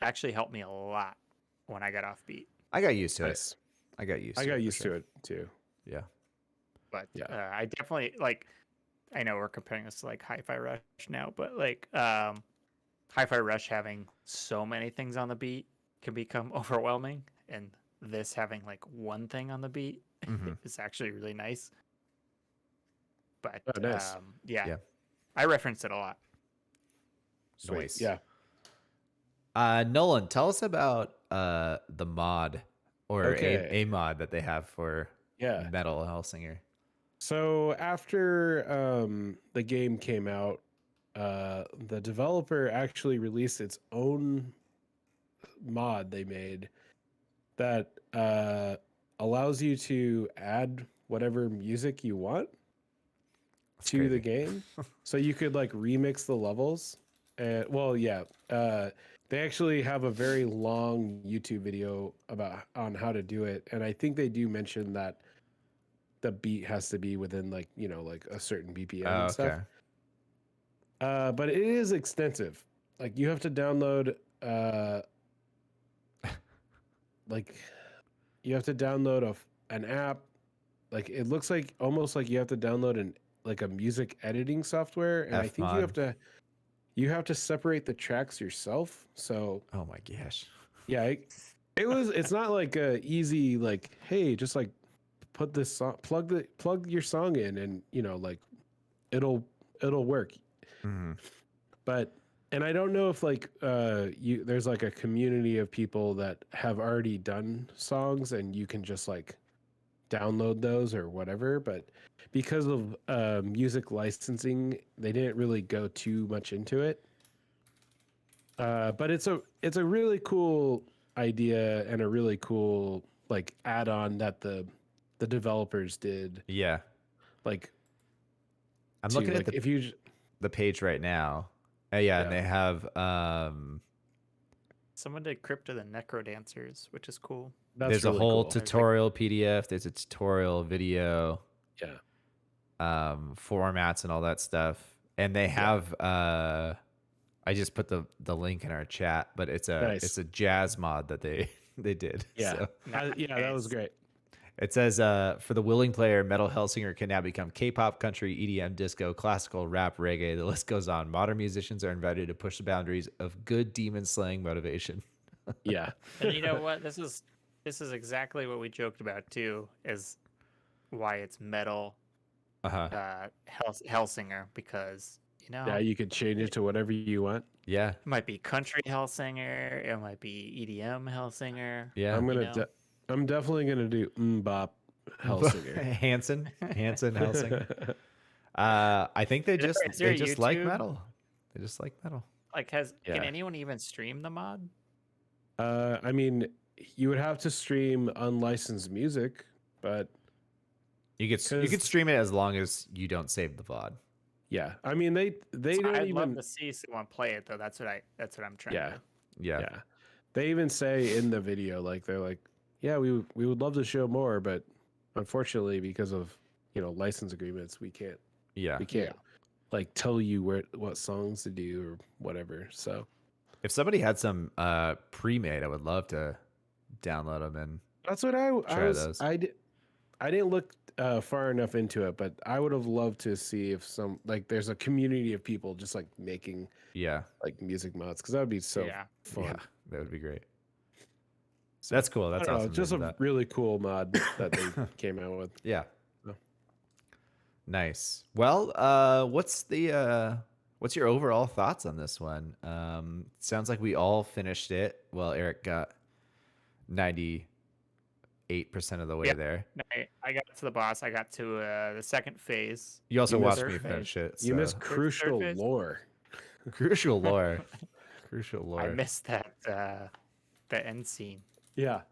Actually helped me a lot when I got off beat. I got used to it. I got used to it too. Yeah. But I definitely like. I know we're comparing this to like Hi-Fi Rush now, but like Hi-Fi Rush having so many things on the beat can become overwhelming, and this having like one thing on the beat is actually really nice. But nice. Yeah, I referenced it a lot. Sweet. Nice. Yeah. Nolan, tell us about the mod or a mod that they have for Metal Hellsinger. So after the game came out, the developer actually released its own mod they made that allows you to add whatever music you want to the game. So you could like remix the levels. And they actually have a very long YouTube video on how to do it, and I think they do mention that the beat has to be within like a certain BPM and stuff. But it is extensive. Like you have to download like you have to download an app. Like it looks like almost like you have to download a music editing software, and I think you have to separate the tracks yourself. So Oh my gosh. yeah, it's not like a easy like, hey, just like put this song, plug your song in, and like it'll work. Mm-hmm. But and I don't know if like there's like a community of people that have already done songs and you can just like download those or whatever, but because of music licensing, they didn't really go too much into it. But it's a really cool idea and a really cool like add-on that the developers did. Yeah. Like I'm looking like at if you the page right now. Yeah, and they have Someone did Crypt of the Necrodancers, which is cool. that's there's really a whole cool. tutorial PDF, there's a tutorial video, Yeah. formats and all that stuff. And they have I just put the link in our chat, but it's a jazz mod that they did. Yeah. So. Yeah, that was great. It says, for the willing player, Metal Hellsinger can now become K-pop, country, EDM, disco, classical, rap, reggae. The list goes on. Modern musicians are invited to push the boundaries of good demon slaying motivation. Yeah. And you know what? This is exactly what we joked about too, is why it's metal Hellsinger, because Yeah, you could change it to whatever you want. Yeah. it might be country Hellsinger, it might be EDM Hellsinger. Yeah. I'm definitely gonna do Bop Hellsinger. Hanson Hellsinger. I think they just like metal. They just like metal. Like, can anyone even stream the mod? I mean, you would have to stream unlicensed music, but you could stream it as long as you don't save the VOD. Yeah, I mean they don't I'd even love to see someone play it though. That's what I'm trying to do. Yeah. They even say in the video, like they're like, yeah, we would love to show more, but unfortunately, because of license agreements, we can't. Yeah. We can't like tell you what songs to do or whatever. So if somebody had some pre-made, I would love to download them and that's what I was. I didn't look far enough into it, but I would have loved to see if there's a community of people just like making like music mods, because that would be so fun. Yeah, that would be great. So that's cool. That's awesome. Just a really cool mod that they came out with. Yeah. So. Nice. Well, what's your overall thoughts on this one? Sounds like we all finished it. Well, Eric got 98% of the way there. I got to the boss. I got to the second phase. You also watched me finish it. So. You missed crucial lore. Crucial lore. Crucial lore. I missed that the end scene. Yeah.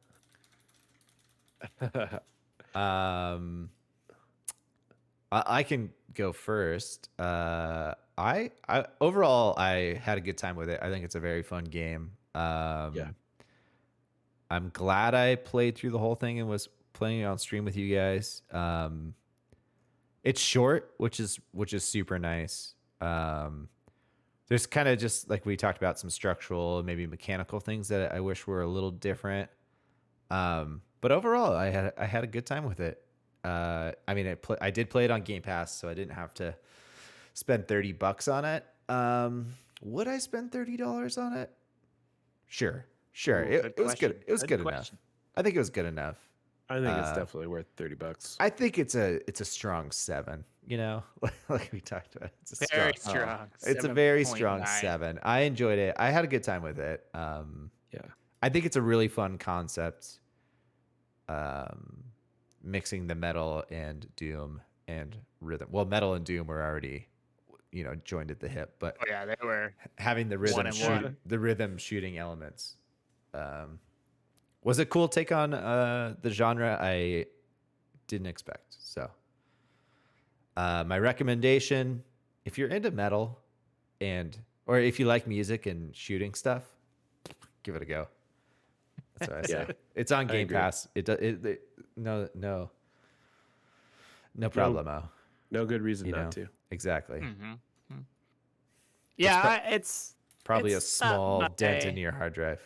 I can go first. I overall I had a good time with it. I think it's a very fun game. I'm glad I played through the whole thing and was playing it on stream with you guys. It's short, which is super nice. There's kind of just like we talked about some structural, maybe mechanical things that I wish were a little different. But overall, I had a good time with it. I mean, I did play it on Game Pass, so I didn't have to spend $30 on it. Would I spend $30 on it? Sure. Ooh, it was good. It was good enough. I think it was good enough. I think it's definitely worth $30. I think it's a strong 7. Like we talked about, it's a very strong. It's a very strong 7. I enjoyed it. I had a good time with it. I think it's a really fun concept. Mixing the metal and doom and rhythm. Well, metal and doom were already, joined at the hip, but they were having the rhythm shooting elements. Was a cool take on the genre I didn't expect. So my recommendation, if you're into metal or if you like music and shooting stuff, give it a go. That's what I say. It's on Game Pass. No problemo. No good reason not to. Exactly. Mm-hmm. Yeah, it's Probably a It's not small dent in my your hard drive.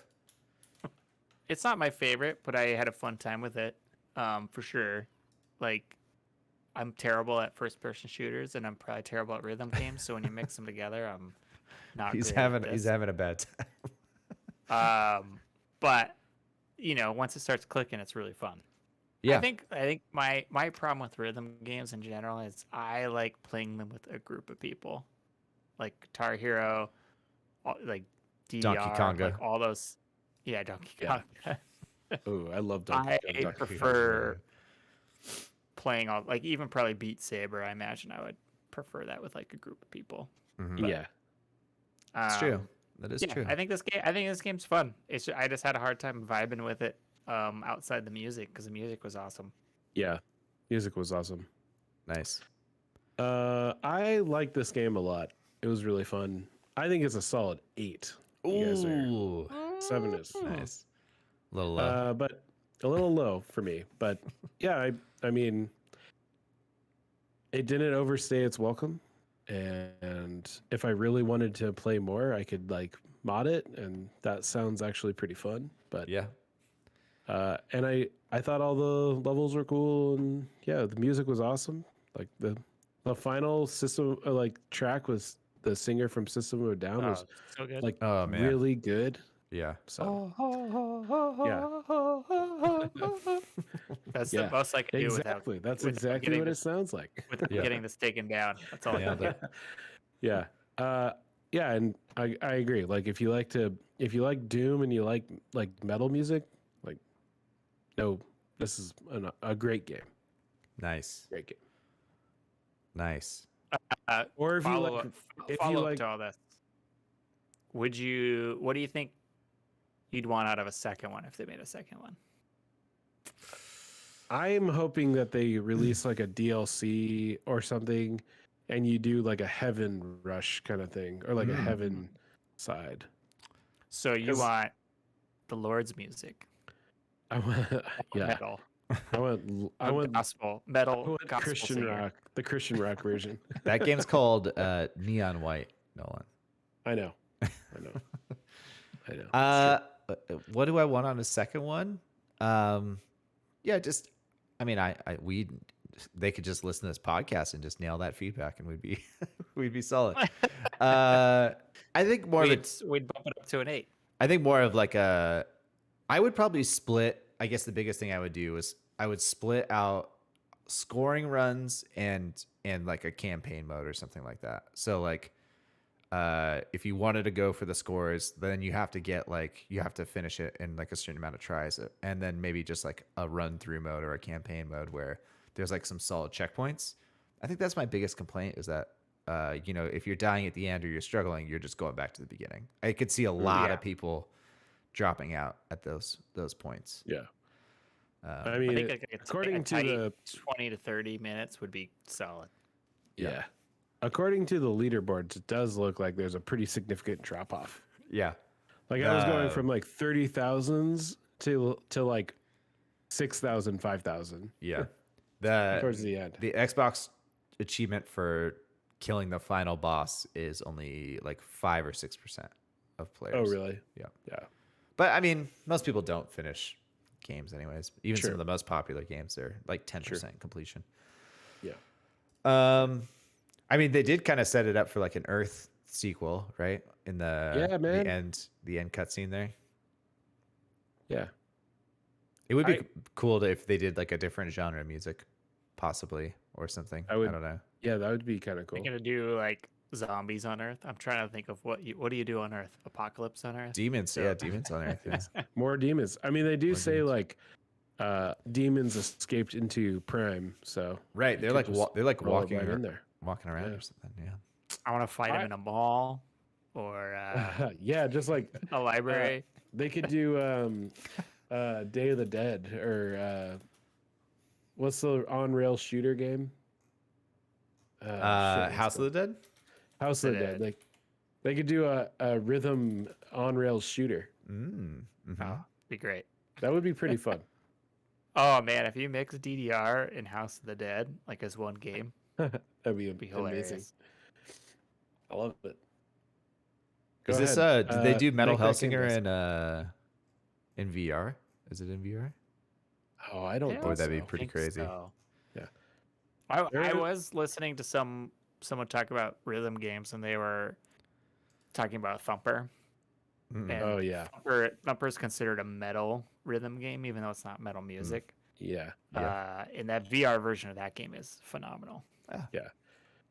it's not my favorite, but I had a fun time with it. For sure. Like I'm terrible at first person shooters and I'm probably terrible at rhythm games, so when you mix them together, I'm not He's great at he's this. having a bad time. But once it starts clicking, it's really fun. Yeah. I think my problem with rhythm games in general is I like playing them with a group of people, like Guitar Hero, like Donkey DDR, Konga. like all those. Yeah, Donkey Yeah. Kong. Oh, I love I Donkey prefer playing all, like even probably Beat Saber. I imagine I would prefer that with like a group of people. Mhm. Yeah. It's true. Um, That is yeah, true. I think this game's fun. I just had a hard time vibing with it outside the music because the music was awesome. Yeah. Music was awesome. Nice. I like this game a lot. It was really fun. I think it's a solid 8. You guys are Ooh. 7 is Nice. A little low. but a little low for me. But yeah, I mean, it didn't overstay its welcome. And if I really wanted to play more, I could like mod it, and that sounds actually pretty fun. But Yeah. and I thought all the levels were cool, and yeah, the music was awesome. Like the final system like track was the singer from System of a Down was So good. like Oh, man. really good. Yeah. So That's yeah, the most I can do exactly. That's without exactly getting what it this sounds like. without Yeah. getting this taken down. That's all I can Nailed do. it. Yeah. Yeah, and I agree. Like if you like Doom and you like metal music, like no, this is a great game. Nice. Great game. Nice. Or if you Follow like up, if follow you up like to all this. What do you think you'd want out of a second one if they made a second one? I'm hoping that they release like a DLC or something and you do like a Heaven Rush kind of thing or like a Heaven side. So you 'Cause- want the Lord's music, I want yeah. metal, I want gospel, I metal, want gospel Christian singer. rock, the Christian rock version. That game's called Neon White, Nolan. I know. I know. What do I want on a second one? Yeah, just I mean, they could just listen to this podcast and just nail that feedback, and we'd be solid. I think more of We'd bump it up to an 8. I think more of like I would probably split. I guess the biggest thing I would do is I would split out scoring runs and like a campaign mode or something like that. So like if you wanted to go for the scores, then you have to finish it in like a certain amount of tries, and then maybe just like a run through mode or a campaign mode where there's like some solid checkpoints. I think that's my biggest complaint is that if you're dying at the end or you're struggling, you're just going back to the beginning. I could see a lot of people dropping out at those points. Yeah. I I mean, think like according to the 20 to 30 minutes would be solid. yeah. According to the leaderboards, it does look like there's a pretty significant drop off. Yeah. Like I was going from like 30,000s to like 6,000, 5,000. Yeah. Towards the end. The Xbox achievement for killing the final boss is only like 5 or 6% of players. Oh, really? Yeah. Yeah. But I mean, most people don't finish games anyways. Even some Sure. of the most popular games, they're like 10% completion. Yeah. I mean, they did kind of set it up for like an Earth sequel, right? In the Yeah, man. the end cutscene there. Yeah. It would be cool if they did like a different genre of music, possibly, or something. I don't know. Yeah, that would be kind of cool. They're gonna do like zombies on Earth. I'm trying to think of what do you do on Earth? Apocalypse on Earth? Demons, So- yeah, demons on Earth. Yeah. More demons. I mean, they do More say demons. like demons escaped into Prime, so Right, they're could like just they're like roll it walking right in there. walking around Yeah. or something. Yeah. I want to fight him in a mall or Yeah, just like a library. they could do Day of the Dead or what's the on rail shooter game? House of the Dead. House of the Dead. Like they could do a rhythm on rail shooter. Oh, be great. That would be pretty fun. Oh man, if you mix DDR and House of the Dead like as one game, That'd be it'd be amazing. hilarious. I love it. Go Is this ahead. did they do Metal make that game, Hellsinger guys. in VR? Is it in VR? Oh, I don't Yeah, Or would think that be so. pretty think crazy? so. Yeah. I There- was listening to someone talk about rhythm games, and they were talking about Thumper. Mm-mm. And Oh, yeah. Thumper is considered a metal rhythm game, even though it's not metal music. Yeah. And that VR version of that game is phenomenal. Yeah.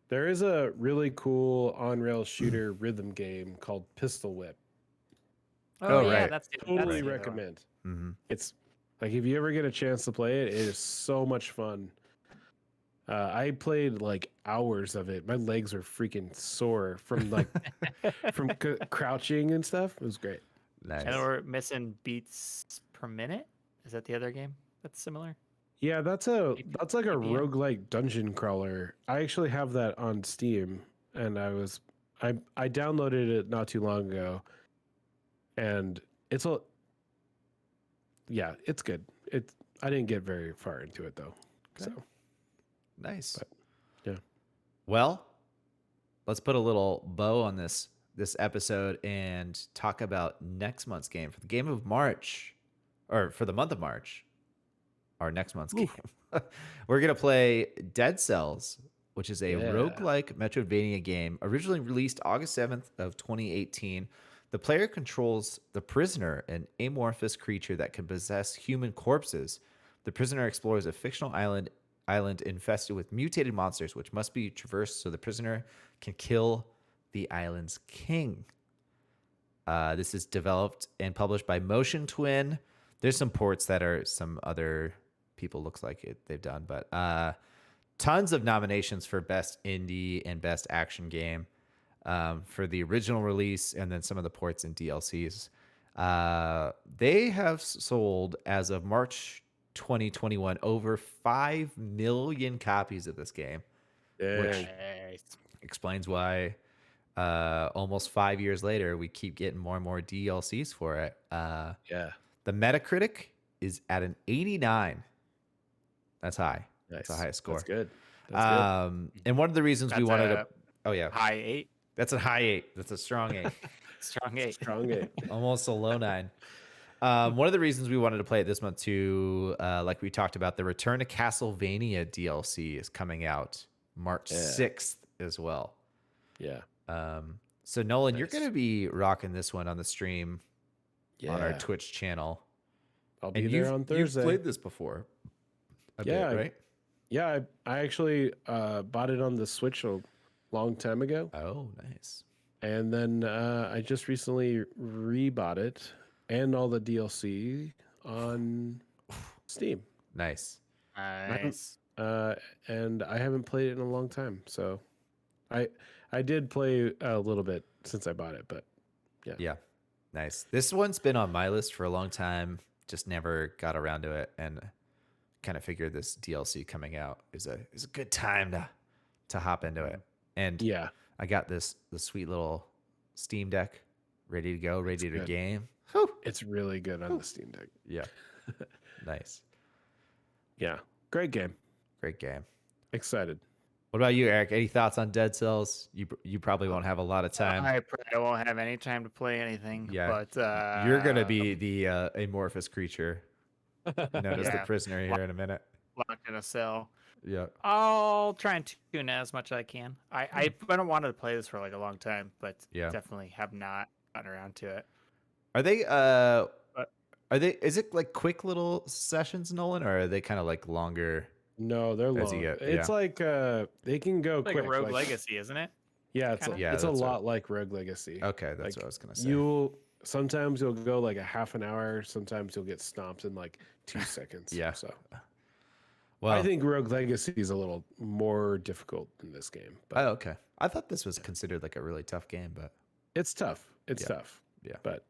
There is a really cool on-rail shooter rhythm game called Pistol Whip. Oh, yeah, right. that's Totally the other one. recommend. Mm-hmm. It's like if you ever get a chance to play it, it is so much fun. I played like hours of it. My legs were freaking sore from like from crouching and stuff. It was great. Nice. And we're missing beats per minute. Is that the other game that's similar? Yeah, that's like a BPM? roguelike dungeon crawler. I actually have that on Steam, and I downloaded it not too long ago, and it's good. I didn't get very far into it though. Okay. So Nice. But, yeah. Well, let's put a little bow on this episode and talk about next month's game for the game of March, or for the month of March. Our next month's game. We're gonna play Dead Cells, which is a roguelike Metroidvania game originally released August 7th of 2018. The player controls the prisoner, an amorphous creature that can possess human corpses. The prisoner explores a fictional island infested with mutated monsters, which must be traversed so the prisoner can kill the island's king. This is developed and published by Motion Twin. There's some ports that are some other people looks like they've done, but tons of nominations for best indie and best action game for the original release, and then some of the ports and DLCs. They have sold, as of March 2021, over 5 million copies of this game, which explains why almost 5 years later we keep getting more and more DLCs for it. Yeah. The Metacritic is at an 89. That's high. Nice. That's a high score. That's good. That's And one of the reasons we That's wanted a to. Oh yeah, high 8, that's a high 8. That's a strong 8. strong 8. Strong 8. Almost a low 9. One of the reasons we wanted to play it this month too, like we talked about, the Return to Castlevania DLC is coming out March 6th as well. Yeah. So Nolan, you're Nice. going to be rocking this one on the stream on our Twitch channel. I'll be And there on Thursday. You've played this before. A Yeah, bit, right? Yeah, I actually bought it on the Switch a long time ago, Oh, nice. and then I just recently rebought it and all the DLC on Steam. Nice. Nice. And I haven't played it in a long time, so I did play a little bit since I bought it, but Yeah. Nice. This one's been on my list for a long time. Just never got around to it, and kind of figured this DLC coming out is a good time to hop into it. And yeah, I got the sweet little Steam Deck ready to go, ready to good. game. it's really good on the Steam Deck. Yeah. Nice. Yeah, great game. Great game. Excited. What about you, Eric? Any thoughts on Dead Cells? You probably won't have a lot of time. I probably won't have any time to play anything. Yeah. But You're gonna be the amorphous creature known as the Yeah. prisoner here in a minute. locked in a cell. Yeah. I'll try and tune as much as I can. I don't wanted to play this for like a long time, but Yeah. definitely have not gotten around to it. Are they is it like quick little sessions, Nolan, or are they kind of like longer? No, they're As you long. get- It's yeah. like they can go Like quick. a Rogue like- Legacy, isn't it? Yeah, it's kinda? a, Yeah, it's a that's lot like Rogue Legacy. Okay, that's Like, what I was gonna say. Sometimes you'll go like a half an hour. Sometimes you'll get stomped in like 2 seconds. Yeah. So Well, I think Rogue Legacy is a little more difficult in this game, but oh, okay. I thought this was considered like a really tough game, but it's tough. It's Yeah. tough. Yeah. But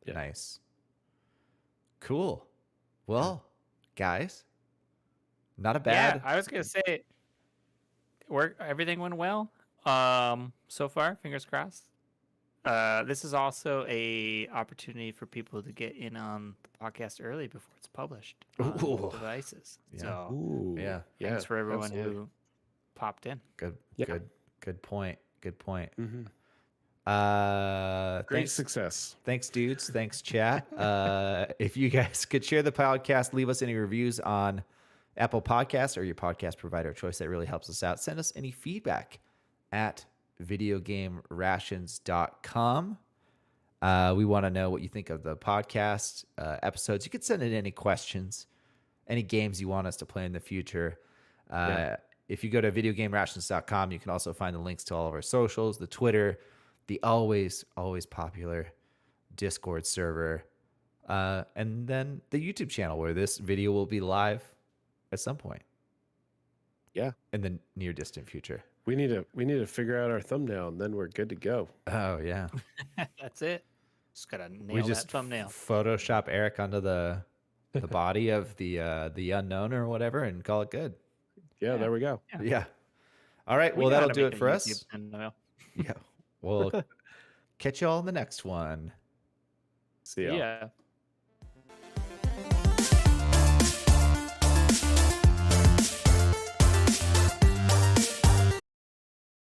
Yeah. Nice. Cool. Well, guys, not a bad. Yeah, I was gonna say, everything went well. So far, fingers crossed. This is also a opportunity for people to get in on the podcast early before it's published on Ooh. devices. Yeah. So ooh, Yeah. thanks for everyone absolutely. who popped in. Good. Yeah. Good point. Good point. Mhm. Great Thanks, success. thanks, dudes. Thanks, chat. If you guys could share the podcast, leave us any reviews on Apple Podcasts or your podcast provider of choice. That really helps us out. Send us any feedback at videogamerations.com. We want to know what you think of the podcast episodes. You could send in any questions, any games you want us to play in the future. If you go to videogamerations.com, you can also find the links to all of our socials, the Twitter, the always popular Discord server, and then the YouTube channel where this video will be live at some point. Yeah. In the near distant future. We need to figure out our thumbnail, and then we're good to go. Oh yeah. That's it. Just gotta nail We just that thumbnail. Photoshop Eric onto the body of the unknown or whatever and call it good. Yeah, there we go. Yeah. All right. We Well, know how that'll to do make it a for YouTube us. thumbnail. Yeah. We'll catch you all in the next one. See ya. Yeah.